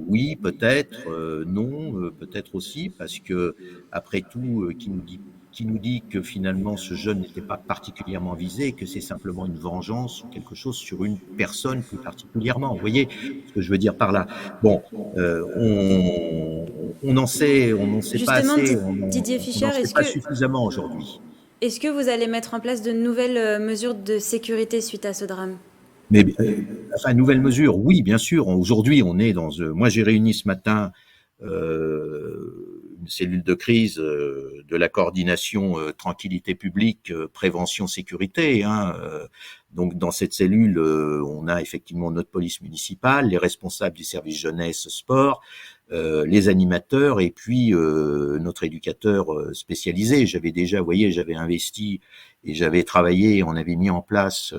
Oui, peut-être, non, peut-être aussi, parce que, après tout, qui nous dit que finalement ce jeune n'était pas particulièrement visé, que c'est simplement une vengeance ou quelque chose sur une personne plus particulièrement. Vous voyez ce que je veux dire par là? Bon, on n'en sait pas assez, Didier Fischer, on n'en sait pas suffisamment aujourd'hui. Est-ce que vous allez mettre en place de nouvelles mesures de sécurité suite à ce drame? Mais enfin, nouvelle mesure, oui, bien sûr. Aujourd'hui, on est dans. Moi, j'ai réuni ce matin une cellule de crise de la coordination tranquillité publique, prévention sécurité, hein. Donc, dans cette cellule, on a effectivement notre police municipale, les responsables du service jeunesse sport, les animateurs et puis notre éducateur spécialisé. J'avais déjà, vous voyez, j'avais investi et j'avais travaillé, on avait mis en place.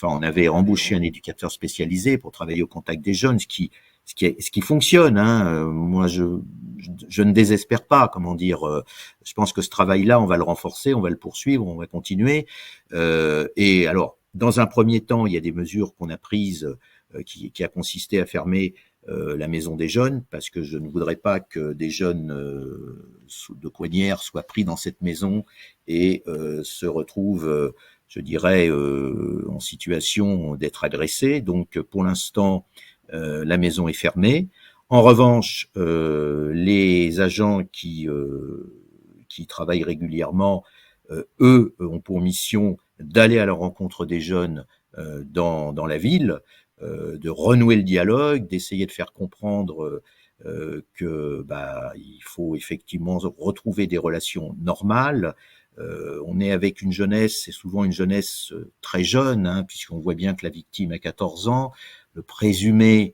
On avait embauché un éducateur spécialisé pour travailler au contact des jeunes, ce qui fonctionne, hein. Moi, je ne désespère pas, comment dire. Je pense que ce travail-là, on va le renforcer, on va le poursuivre, on va continuer. Et alors, dans un premier temps, il y a des mesures qu'on a prises qui a consisté à fermer la maison des jeunes, parce que je ne voudrais pas que des jeunes de Coignières soient pris dans cette maison et se retrouvent je dirais, en situation d'être agressés. Donc, pour l'instant, la maison est fermée. En revanche, les agents qui travaillent régulièrement, eux, ont pour mission d'aller à la rencontre des jeunes dans la ville, de renouer le dialogue, d'essayer de faire comprendre que il faut effectivement retrouver des relations normales, On est avec une jeunesse, c'est souvent une jeunesse très jeune, hein, puisqu'on voit bien que la victime a 14 ans, le présumé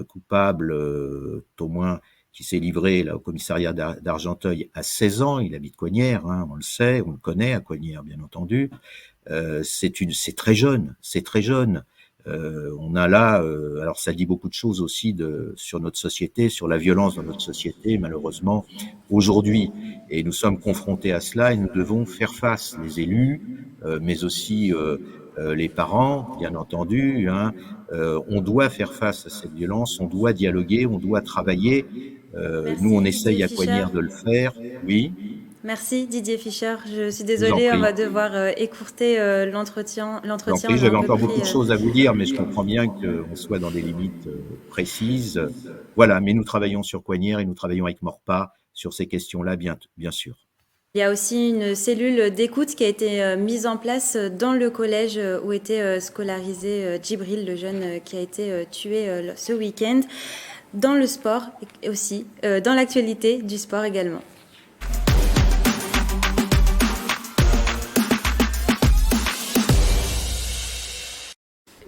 coupable, au moins qui s'est livré là au commissariat d'Argenteuil à 16 ans, il habite Coignières, hein, on le sait, on le connaît à Coignières bien entendu. C'est très jeune, c'est très jeune. On a là, alors ça dit beaucoup de choses aussi sur notre société, sur la violence dans notre société, malheureusement, aujourd'hui. Et nous sommes confrontés à cela et nous devons faire face, les élus, mais aussi les parents, bien entendu. Hein, on doit faire face à cette violence, on doit dialoguer, on doit travailler. Nous, on essaye à Coignières de le faire, oui. Merci Didier Fischer. Je suis désolée, on va devoir écourter l'entretien. J'avais encore beaucoup de choses à vous dire, mais je comprends bien qu'on soit dans des limites précises. Voilà, mais nous travaillons sur Coignières et nous travaillons avec Morpa sur ces questions-là, bien sûr. Il y a aussi une cellule d'écoute qui a été mise en place dans le collège où était scolarisé Djibril, le jeune qui a été tué ce week-end, dans le sport aussi, dans l'actualité du sport également.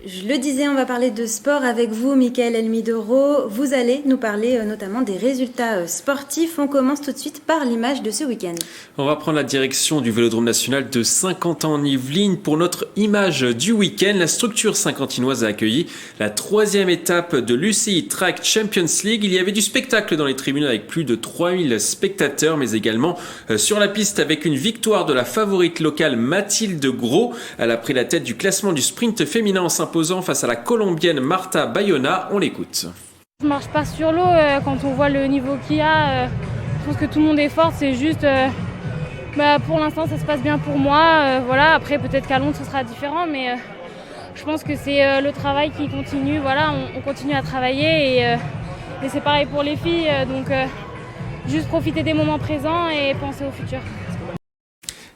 Je le disais, on va parler de sport avec vous, Michael Elmidoro. Vous allez nous parler notamment des résultats sportifs. On commence tout de suite par l'image de ce week-end. On va prendre la direction du Vélodrome national de Saint-Quentin-en-Yvelines. Pour notre image du week-end, la structure saint-quentinoise a accueilli la 3e étape de l'UCI Track Champions League. Il y avait du spectacle dans les tribunes avec plus de 3000 spectateurs, mais également sur la piste avec une victoire de la favorite locale Mathilde Gros. Elle a pris la tête du classement du sprint féminin en s'imposant face à la Colombienne Marta Bayona. On l'écoute. Je marche pas sur l'eau quand on voit le niveau qu'il y a. Je pense que tout le monde est fort, c'est juste pour l'instant ça se passe bien pour moi. Voilà, après peut-être qu'à Londres ce sera différent, mais je pense que c'est le travail qui continue. Voilà, on continue à travailler et c'est pareil pour les filles. Donc juste profiter des moments présents et penser au futur.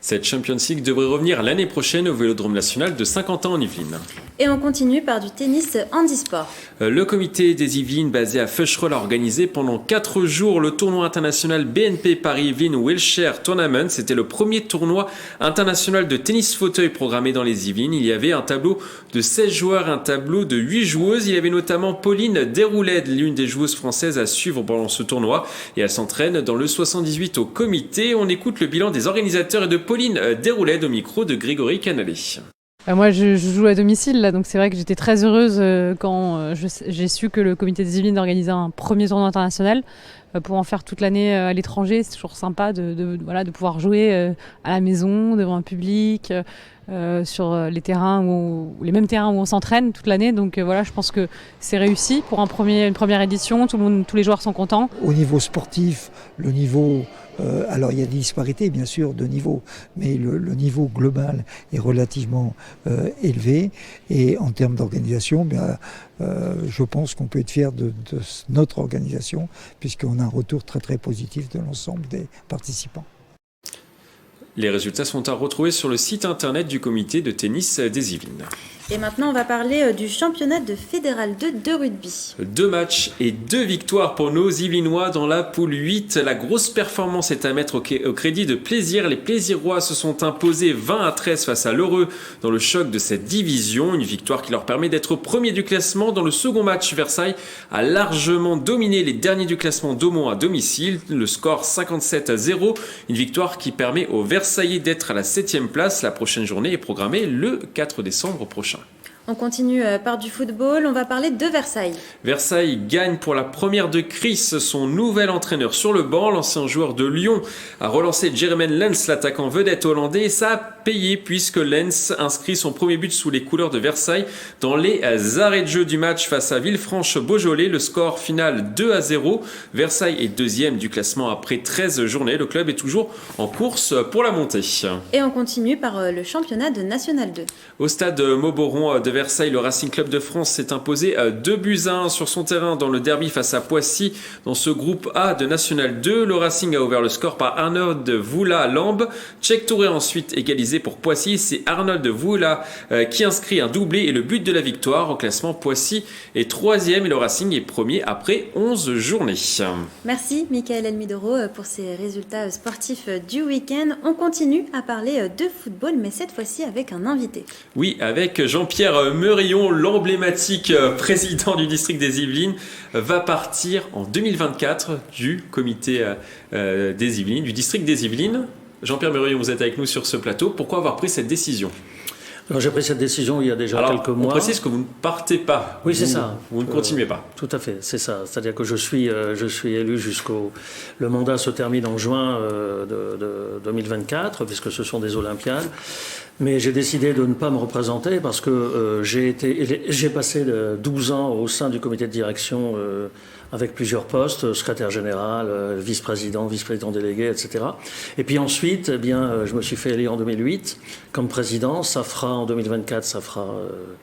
Cette Champions League devrait revenir l'année prochaine au Vélodrome national de Saint-Quentin-en-Yvelines. Et on continue par du tennis handisport. Le comité des Yvelines basé à Feucherolles a organisé pendant 4 jours le tournoi international BNP Paris-Yvelines Wheelchair Tournament. C'était le premier tournoi international de tennis fauteuil programmé dans les Yvelines. Il y avait un tableau de 16 joueurs, un tableau de 8 joueuses. Il y avait notamment Pauline Desroulèdes, l'une des joueuses françaises à suivre pendant ce tournoi. Et elle s'entraîne dans le 78 au comité. On écoute le bilan des organisateurs et de Pauline Desroulèdes au micro de Grégory Canalé. Moi, je joue à domicile, là, donc c'est vrai que j'étais très heureuse quand j'ai su que le comité des Yvelines organisait un premier tournoi international pour en faire toute l'année à l'étranger. C'est toujours sympa de pouvoir jouer à la maison, devant un public, sur les terrains les mêmes terrains où on s'entraîne toute l'année. Donc voilà, je pense que c'est réussi pour une première édition. Tous les joueurs sont contents. Au niveau sportif, le niveau... alors il y a des disparités bien sûr de niveau, mais le niveau global est relativement élevé et en termes d'organisation, je pense qu'on peut être fier de notre organisation puisqu'on a un retour très très positif de l'ensemble des participants. Les résultats sont à retrouver sur le site internet du comité de tennis des Yvelines. Et maintenant, on va parler du championnat de Fédéral 2 de rugby. 2 matchs et 2 victoires pour nos Yvelinois dans la poule 8. La grosse performance est à mettre au crédit de Plaisir. Les Plaisirois se sont imposés 20-13 face à l'Heureux dans le choc de cette division. Une victoire qui leur permet d'être premier du classement. Dans le second match, Versailles a largement dominé les derniers du classement d'Aumont à domicile. Le score 57-0. Une victoire qui permet aux Versaillais d'être à la 7e place. La prochaine journée est programmée le 4 décembre prochain. On continue par du football, on va parler de Versailles. Versailles gagne pour la première de Chris, son nouvel entraîneur sur le banc. L'ancien joueur de Lyon a relancé Jermaine Lens, l'attaquant vedette hollandais, et ça a payé puisque Lens inscrit son premier but sous les couleurs de Versailles dans les arrêts de jeu du match face à Villefranche-Beaujolais. Le score final 2-0. Versailles est deuxième du classement après 13 journées. Le club est toujours en course pour la montée. Et on continue par le championnat de National 2. Au stade Mauboron de Versailles, le Racing Club de France s'est imposé 2-1 sur son terrain dans le derby face à Poissy. Dans ce groupe A de National 2, le Racing a ouvert le score par Arnaud Voula-Lambe. Cheikh Touré a ensuite égalisé égalisé pour Poissy. C'est Arnold Voula qui inscrit un doublé et le but de la victoire. Au classement, Poissy est 3e et le Racing est premier après 11 journées. Merci Michael Elmidoro pour ces résultats sportifs du week-end. On continue à parler de football, mais cette fois-ci avec un invité. Oui, avec Jean-Pierre Meurillon, l'emblématique président du district des Yvelines, va partir en 2024 du comité des Yvelines, du district des Yvelines. Jean-Pierre Meurillon, vous êtes avec nous sur ce plateau. Pourquoi avoir pris cette décision ? Alors, j'ai pris cette décision il y a déjà quelques mois. On précise que vous ne partez pas. Oui, c'est ça. Vous ne continuez pas. Tout à fait, c'est ça. C'est-à-dire que je suis élu le mandat se termine en juin de 2024, puisque ce sont des Olympiades. Mais j'ai décidé de ne pas me représenter parce que j'ai passé 12 ans au sein du comité de direction avec plusieurs postes, secrétaire général, vice-président délégué, etc. Et puis ensuite, je me suis fait élire en 2008 comme président. Ça fera en 2024, ça fera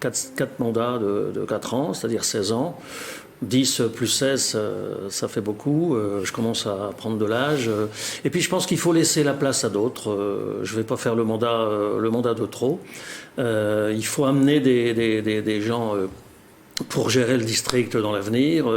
4 mandats de 4 ans, c'est-à-dire 16 ans. 10 plus 16, ça fait beaucoup. Je commence à prendre de l'âge. Et puis je pense qu'il faut laisser la place à d'autres. Je ne vais pas faire le mandat de trop. Il faut amener des gens pour gérer le district dans l'avenir.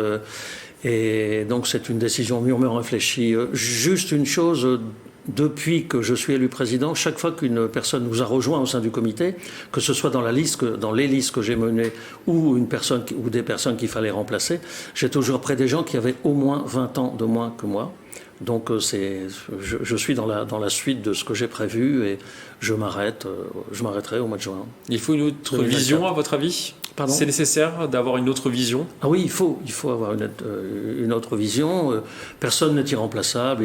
Et donc c'est une décision mûrement réfléchie. Juste une chose, depuis que je suis élu président, chaque fois qu'une personne nous a rejoint au sein du comité, que ce soit dans les listes que j'ai menées ou des personnes qu'il fallait remplacer, j'ai toujours pris des gens qui avaient au moins 20 ans de moins que moi. Donc je suis dans la suite de ce que j'ai prévu et je m'arrêterai au mois de juin. Il faut une autre vision à votre avis ? Pardon ? C'est nécessaire d'avoir une autre vision ? Ah oui, il faut avoir une autre vision. Personne n'est irremplaçable.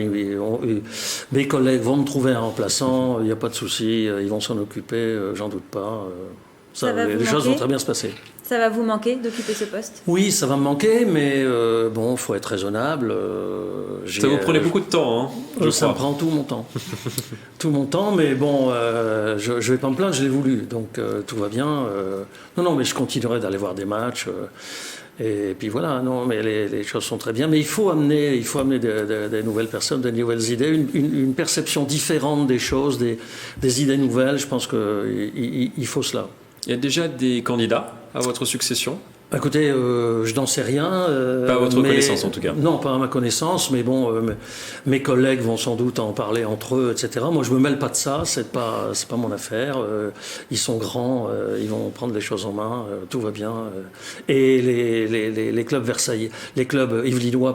Mes collègues vont me trouver un remplaçant, il n'y a pas de souci, ils vont s'en occuper, j'en doute pas. Les choses vont très bien se passer. Ça va vous manquer d'occuper ce poste ? Oui, ça va me manquer, mais il faut être raisonnable. Ça vous prenait beaucoup de temps, hein, ça me prend tout mon temps. Tout mon temps, mais bon, je ne vais pas me plaindre, je l'ai voulu, donc tout va bien. Non, mais je continuerai d'aller voir des matchs. Et puis voilà, non, mais les choses sont très bien. Mais il faut amener des nouvelles personnes, des nouvelles idées, une perception différente des choses, des idées nouvelles. Je pense qu'il faut cela. Il y a déjà des candidats à votre succession ? Écoutez, je n'en sais rien. Pas à votre connaissance en tout cas. Non, pas à ma connaissance, mais bon, mes collègues vont sans doute en parler entre eux, etc. Moi, je me mêle pas de ça, c'est pas mon affaire. Ils sont grands, ils vont prendre les choses en main, tout va bien. Et les clubs versaillais, les clubs yvelinois,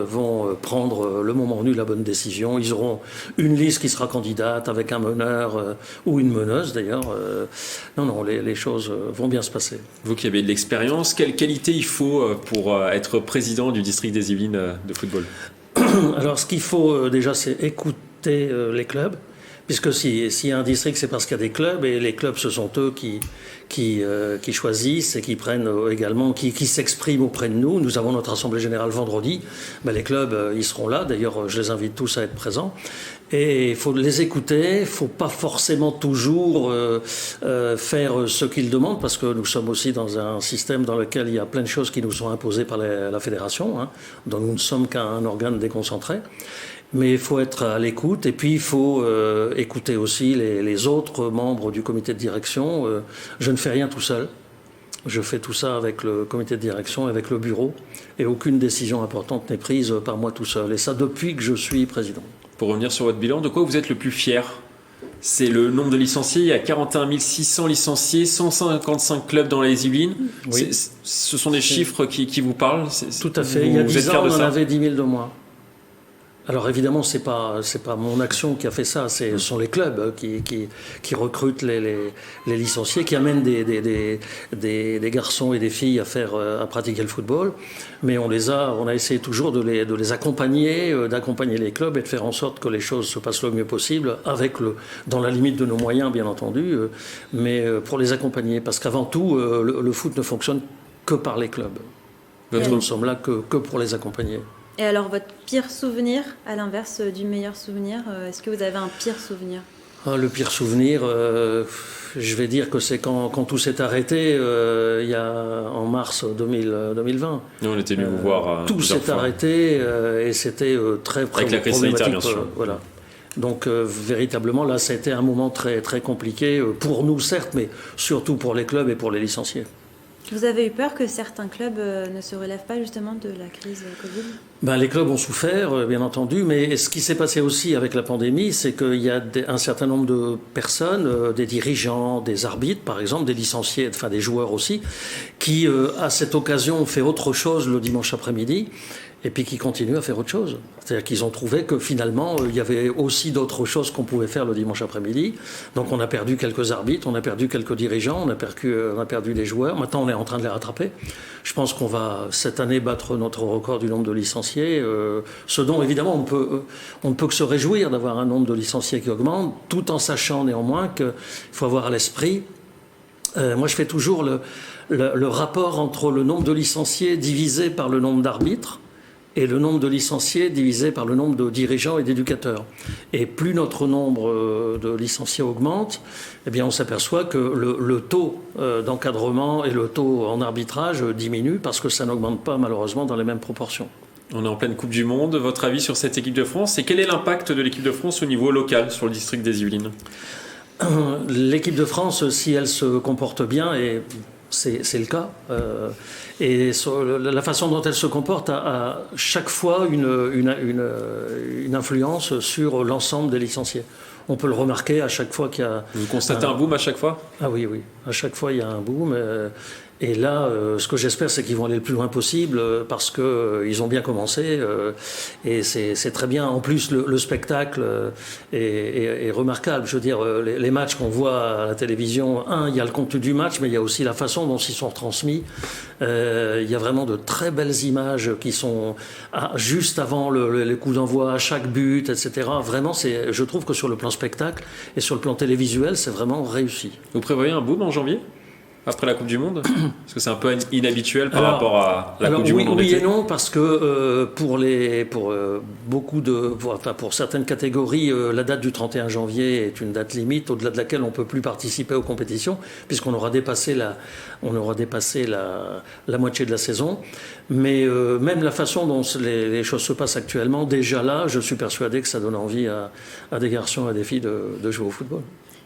vont prendre le moment venu la bonne décision. Ils auront une liste qui sera candidate avec un meneur ou une meneuse d'ailleurs. Non, les choses vont bien se passer. Vous qui avez de l'expérience, quelle qualité il faut pour être président du district des Yvelines de football ? Alors, ce qu'il faut déjà, c'est écouter les clubs, puisque s'il y a un district, c'est parce qu'il y a des clubs, et les clubs, ce sont eux qui choisissent et qui prennent également, qui s'expriment auprès de nous. Nous avons notre assemblée générale vendredi. Les clubs, ils seront là. D'ailleurs, je les invite tous à être présents. Et il faut les écouter, il ne faut pas forcément toujours faire ce qu'ils demandent, parce que nous sommes aussi dans un système dans lequel il y a plein de choses qui nous sont imposées par la fédération, donc nous ne sommes qu'un organe déconcentré. Mais il faut être à l'écoute, et puis il faut écouter aussi les autres membres du comité de direction. Je ne fais rien tout seul. Je fais tout ça avec le comité de direction, avec le bureau, et aucune décision importante n'est prise par moi tout seul. Et ça depuis que je suis président. Pour revenir sur votre bilan, de quoi vous êtes le plus fier ? C'est le nombre de licenciés. Il y a 41 600 licenciés, 155 clubs dans les Yvelines. Oui. Ce sont des chiffres qui vous parlent ? Tout à fait. Il y a 10 ans, on en avait 10 000 de moins. Alors évidemment, c'est pas mon action qui a fait ça, ce sont les clubs qui recrutent les licenciés, qui amènent des garçons et des filles à pratiquer le football. Mais on a essayé toujours de les accompagner, d'accompagner les clubs et de faire en sorte que les choses se passent le mieux possible, dans la limite de nos moyens, bien entendu, mais pour les accompagner. Parce qu'avant tout, le foot ne fonctionne que par les clubs. Nous ne sommes là que pour les accompagner. Et alors, votre pire souvenir, à l'inverse du meilleur souvenir, est-ce que vous avez un pire souvenir ? Le pire souvenir, je vais dire que c'est quand tout s'est arrêté, en mars 2020. Nous, on était venus vous voir tout s'est arrêté et c'était très avec la crise sanitaire, bien sûr. Voilà. Donc véritablement, là, ça a été un moment très, très compliqué pour nous, certes, mais surtout pour les clubs et pour les licenciés. Vous avez eu peur que certains clubs ne se relèvent pas justement de la crise Covid ? Les clubs ont souffert, bien entendu, mais ce qui s'est passé aussi avec la pandémie, c'est qu'il y a un certain nombre de personnes, des dirigeants, des arbitres, par exemple, des licenciés, enfin des joueurs aussi, qui, à cette occasion, ont fait autre chose le dimanche après-midi, et puis qui continuent à faire autre chose. C'est-à-dire qu'ils ont trouvé que finalement, il y avait aussi d'autres choses qu'on pouvait faire le dimanche après-midi. Donc on a perdu quelques arbitres, on a perdu quelques dirigeants, on a perdu des joueurs. Maintenant, on est en train de les rattraper. Je pense qu'on va, cette année, battre notre record du nombre de licenciés. Ce dont, évidemment, on ne peut que se réjouir d'avoir un nombre de licenciés qui augmente, tout en sachant néanmoins qu'il faut avoir à l'esprit. Moi, je fais toujours le rapport entre le nombre de licenciés divisé par le nombre d'arbitres et le nombre de licenciés divisé par le nombre de dirigeants et d'éducateurs. Et plus notre nombre de licenciés augmente, eh bien on s'aperçoit que le taux d'encadrement et le taux en arbitrage diminue parce que ça n'augmente pas malheureusement dans les mêmes proportions. On est en pleine Coupe du Monde. Votre avis sur cette équipe de France et quel est l'impact de l'équipe de France au niveau local sur le district des Yvelines ? L'équipe de France, si elle se comporte bien, et c'est le cas, et la façon dont elle se comporte a chaque fois une influence sur l'ensemble des licenciés. On peut le remarquer à chaque fois qu'il y a... Vous constatez un boom à chaque fois ? Ah oui, à chaque fois il y a un boom. Et là, ce que j'espère, c'est qu'ils vont aller le plus loin possible parce qu'ils ont bien commencé. Et c'est très bien. En plus, le spectacle est remarquable. Je veux dire, les matchs qu'on voit à la télévision, il y a le contenu du match, mais il y a aussi la façon dont ils sont retransmis. Il y a vraiment de très belles images qui sont juste avant les coups d'envoi, à chaque but, etc. Vraiment, je trouve que sur le plan spectacle et sur le plan télévisuel, c'est vraiment réussi. Vous prévoyez un boom en janvier ? Après la Coupe du Monde ? Parce que c'est un peu inhabituel par rapport à la Coupe du Monde en été. Oui et non, parce que pour certaines catégories, la date du 31 janvier est une date limite au-delà de laquelle on ne peut plus participer aux compétitions, puisqu'on aura dépassé la moitié de la saison. Mais même la façon dont les choses se passent actuellement, déjà là, je suis persuadé que ça donne envie à des garçons et à des filles de jouer au football.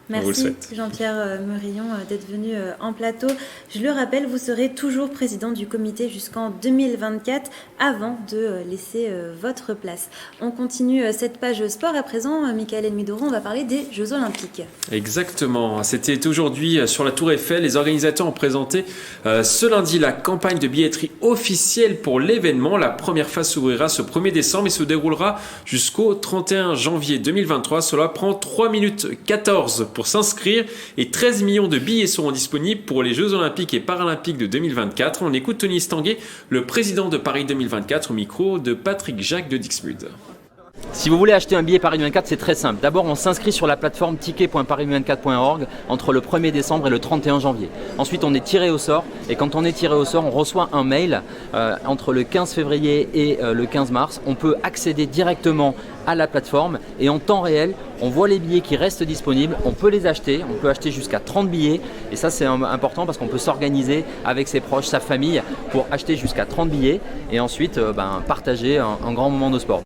Merci Jean-Pierre Merillon d'être venu en plateau. Je le rappelle, vous serez toujours président du comité jusqu'en 2024 avant de laisser votre place. On continue cette page sport. À présent, Michael Elmidoro, on va parler des Jeux Olympiques. Exactement. C'était aujourd'hui sur la Tour Eiffel. Les organisateurs ont présenté ce lundi la campagne de billetterie officielle pour l'événement. La première phase s'ouvrira ce 1er décembre et se déroulera jusqu'au 31 janvier 2023. Cela prend 3 minutes 14 pour s'inscrire et 13 millions de billets seront disponibles pour les Jeux Olympiques et Paralympiques de 2024. On écoute Tony Stanguet, le président de Paris 2024, au micro de Patrick Jacques de Dixmude. Si vous voulez acheter un billet Paris 2024, c'est très simple. D'abord, on s'inscrit sur la plateforme ticket.paris24.org entre le 1er décembre et le 31 janvier. Ensuite, on est tiré au sort et quand on est tiré au sort, on reçoit un mail entre le 15 février et le 15 mars. On peut accéder directement à la plateforme et en temps réel, on voit les billets qui restent disponibles, on peut les acheter, on peut acheter jusqu'à 30 billets et ça c'est important parce qu'on peut s'organiser avec ses proches, sa famille pour acheter jusqu'à 30 billets et ensuite partager un grand moment de sport.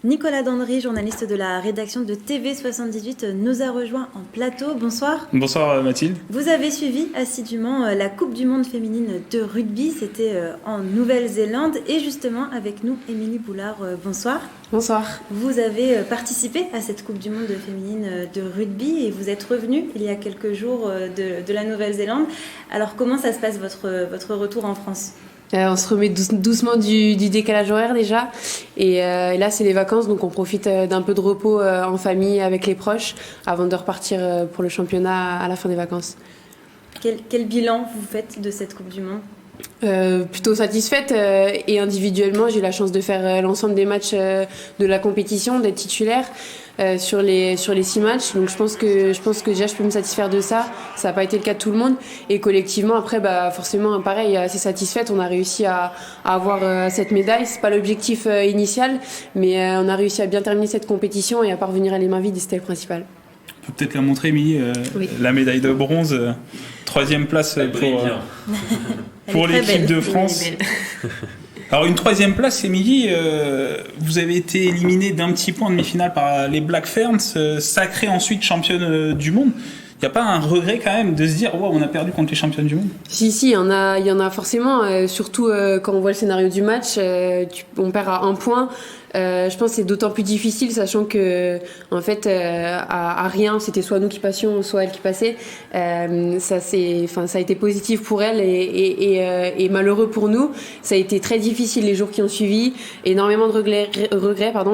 Nicolas Dandry, journaliste de la rédaction de TV78, nous a rejoint en plateau. Bonsoir. Bonsoir Mathilde. Vous avez suivi assidûment la Coupe du Monde féminine de rugby, c'était en Nouvelle-Zélande. Et justement avec nous, Émilie Boulard, bonsoir. Bonsoir. Vous avez participé à cette Coupe du Monde féminine de rugby et vous êtes revenu il y a quelques jours de la Nouvelle-Zélande. Alors comment ça se passe votre retour en France ? On se remet doucement du décalage horaire déjà et là c'est les vacances donc on profite d'un peu de repos en famille avec les proches avant de repartir pour le championnat à la fin des vacances. Quel bilan vous faites de cette Coupe du Monde ? Plutôt satisfaite et individuellement j'ai eu la chance de faire l'ensemble des matchs de la compétition, d'être titulaire sur les 6 matchs, donc je pense que déjà je peux me satisfaire de ça. Ça n'a pas été le cas de tout le monde et collectivement après forcément pareil, assez satisfaite. On a réussi à avoir cette médaille, c'est pas l'objectif initial mais on a réussi à bien terminer cette compétition et à pas revenir à les mains vides et c'était le principal. On peut peut-être la montrer, Émilie, oui. La médaille de bronze, 3e place pour l'équipe de France. Alors une troisième place, Émilie, vous avez été éliminée d'un petit point en demi-finale par les Black Ferns, sacrée ensuite championne du monde. Il n'y a pas un regret quand même de se dire wow, on a perdu contre les championnes du monde? Si, il y en a forcément, surtout quand on voit le scénario du match, on perd à 1 point. Je pense que c'est d'autant plus difficile, sachant que en fait à rien, c'était soit nous qui passions, soit elle qui passait. Ça a été positif pour elle et malheureux pour nous. Ça a été très difficile les jours qui ont suivi, énormément de regrets,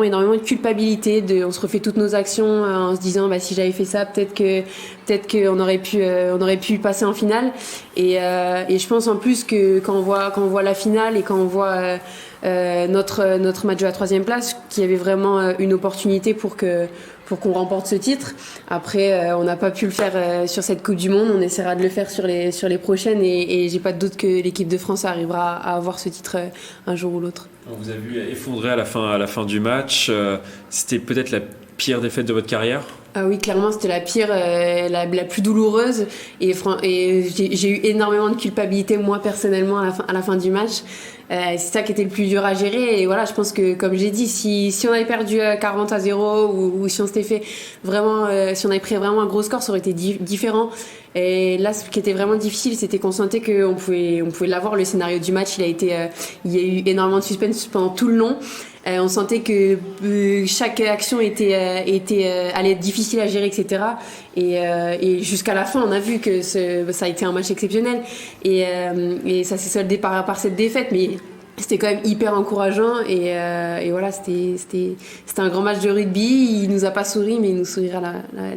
énormément de culpabilité. On se refait toutes nos actions en se disant si j'avais fait ça, peut-être qu'on aurait pu passer en finale. Et je pense en plus que quand on voit la finale et quand on voit notre match de la 3e place, qu'il y avait vraiment une opportunité pour qu'on remporte ce titre. Après, on n'a pas pu le faire sur cette Coupe du Monde. On essaiera de le faire sur les prochaines et j'ai pas de doute que l'équipe de France arrivera à avoir ce titre un jour ou l'autre. On vous a vu effondrer à la fin du match. C'était peut-être la pire défaite de votre carrière? Ah oui, clairement, c'était la pire, la plus douloureuse. Et j'ai eu énormément de culpabilité, moi, personnellement, à la fin du match. C'est ça qui était le plus dur à gérer. Et voilà, je pense que, comme j'ai dit, si on avait perdu 40-0 ou si on s'était fait vraiment, si on avait pris vraiment un gros score, ça aurait été différent. Et là, ce qui était vraiment difficile, c'était qu'on sentait qu'on pouvait l'avoir. Le scénario du match, il y a eu énormément de suspense pendant tout le long. On sentait que chaque action allait être difficile à gérer, etc. Et jusqu'à la fin, on a vu que ça a été un match exceptionnel. Et ça s'est soldé par cette défaite, mais c'était quand même hyper encourageant. Et voilà, c'était un grand match de rugby. Il nous a pas souri, mais il nous sourira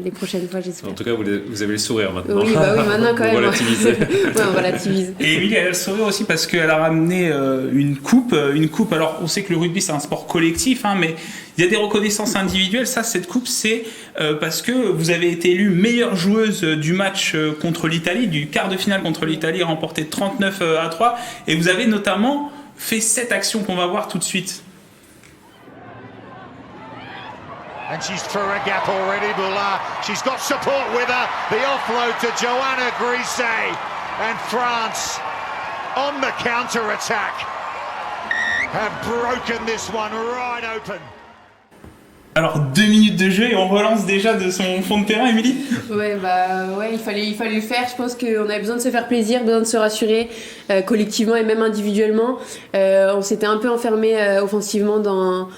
les prochaines fois, j'espère. En tout cas, vous avez le sourire maintenant. Oui, maintenant quand même. On relativise. On relativise. Et Émilie, elle a le sourire aussi parce qu'elle a ramené une coupe. Alors, on sait que le rugby, c'est un sport collectif, mais il y a des reconnaissances individuelles. Cette coupe, c'est parce que vous avez été élue meilleure joueuse du match contre l'Italie, du quart de finale contre l'Italie, remporté 39-3. Et vous avez notamment fait 7 actions qu'on va voir tout de suite. And she's through a gap already, Boula. She's got support with her. The offload to Joanna Grisey. And France, on the counter-attack, have broken this one right open. Alors 2 minutes de jeu et on relance déjà de son fond de terrain, Émilie. Ouais, il fallait le faire. Je pense qu'on avait besoin de se faire plaisir, besoin de se rassurer collectivement et même individuellement. On s'était un peu enfermé offensivement dans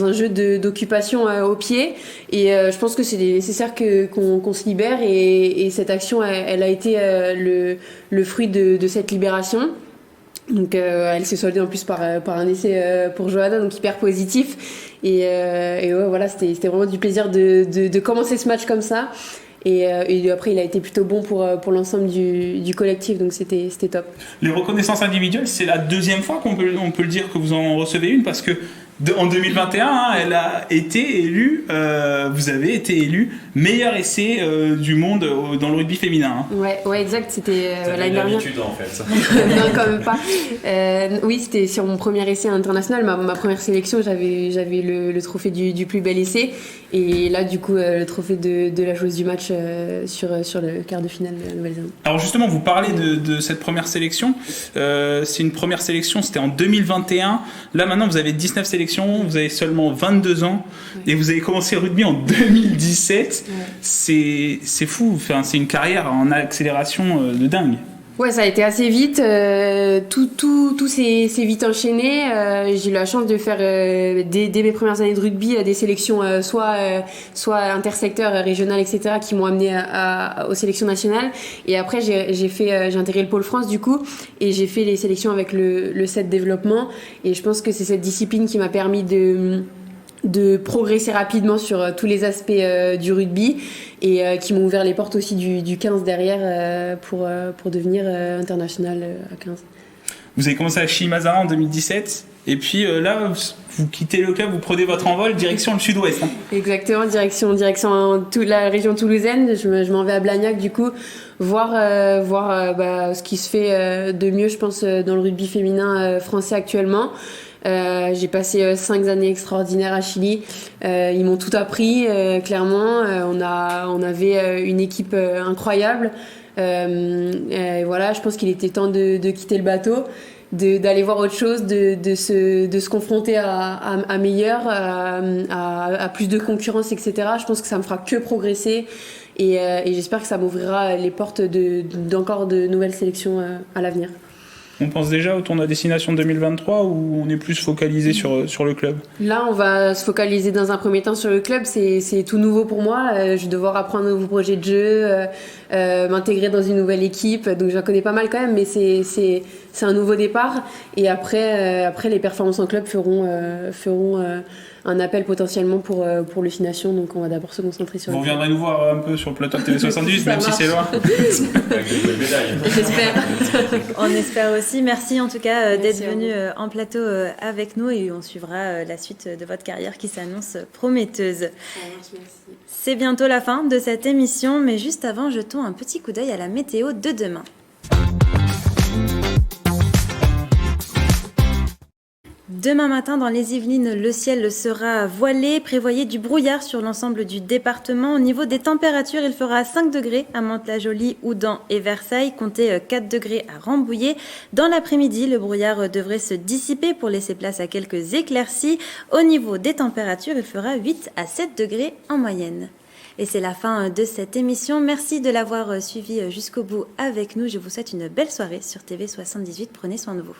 un jeu d'occupation au pied et je pense que c'est nécessaire qu'on se libère et cette action elle a été le fruit de cette libération. Donc elle s'est soldée en plus par un essai pour Johanna, donc hyper positif et ouais, voilà, c'était vraiment du plaisir de commencer ce match comme ça et après il a été plutôt bon pour l'ensemble du collectif, donc c'était top. Les reconnaissances individuelles, c'est la 2e fois qu'on peut le dire que vous en recevez une, parce que en 2021, elle a été élue, vous avez été élue meilleur essai du monde dans le rugby féminin. Ouais, exact, c'était l'année dernière. L'habitude en fait. Ça. Non, quand même pas. Oui, c'était sur mon premier essai international, ma première sélection, j'avais le trophée du plus bel essai, et là du coup le trophée de la joueuse du match sur le quart de finale de la Nouvelle-Zélande. Alors justement, vous parlez de cette première sélection. C'est une première sélection, c'était en 2021. Là maintenant, vous avez 19 sélections. Vous avez seulement 22 ans et vous avez commencé le rugby en 2017. C'est fou, c'est une carrière en accélération de dingue. Ouais, ça a été assez vite. Tout s'est vite enchaîné. J'ai eu la chance de faire dès mes premières années de rugby des sélections soit intersecteurs, régionales, etc. qui m'ont amené aux sélections nationales. Et après j'ai intégré le pôle France du coup et j'ai fait les sélections avec le 7 développement. Et je pense que c'est cette discipline qui m'a permis de progresser rapidement sur tous les aspects du rugby et qui m'ont ouvert les portes aussi du 15 derrière pour devenir international à 15. Vous avez commencé à Chilly-Mazarin en 2017 et puis là vous quittez le club, vous prenez votre envol direction le sud-ouest. Exactement, direction toute la région toulousaine. Je m'en vais à Blagnac du coup voir ce qui se fait de mieux, je pense, dans le rugby féminin français actuellement. J'ai passé 5 années extraordinaires à Chili. Ils m'ont tout appris, clairement. On avait une équipe incroyable. Et voilà, je pense qu'il était temps de quitter le bateau. d'aller voir autre chose, de se confronter à meilleur, à plus de concurrence, etc. Je pense que ça me fera que progresser et j'espère que ça m'ouvrira les portes d'encore de nouvelles sélections à l'avenir. On pense déjà au tournoi Destination 2023 ou on est plus focalisé sur le club? Là, on va se focaliser dans un premier temps sur le club. C'est tout nouveau pour moi. Je vais devoir apprendre un nouveau projet de jeu, m'intégrer dans une nouvelle équipe. Donc, j'en connais pas mal quand même, mais c'est un nouveau départ. Et après les performances en club feront un appel potentiellement pour le Fination. Donc, on va d'abord se concentrer sur. Vous reviendrez nous voir un peu sur le plateau de TV78, même si c'est loin. Avec de nouvelles médailles. J'espère. On espère aussi. Merci en tout cas d'être venu en plateau avec nous et on suivra la suite de votre carrière qui s'annonce prometteuse. C'est bientôt la fin de cette émission, mais juste avant, jetons un petit coup d'œil à la météo de demain. Demain matin, dans les Yvelines, le ciel sera voilé. Prévoyez du brouillard sur l'ensemble du département. Au niveau des températures, il fera 5 degrés à Mantes-la-Jolie, Houdan et Versailles. Comptez 4 degrés à Rambouillet. Dans l'après-midi, le brouillard devrait se dissiper pour laisser place à quelques éclaircies. Au niveau des températures, il fera 8 à 7 degrés en moyenne. Et c'est la fin de cette émission. Merci de l'avoir suivi jusqu'au bout avec nous. Je vous souhaite une belle soirée sur TV78. Prenez soin de vous.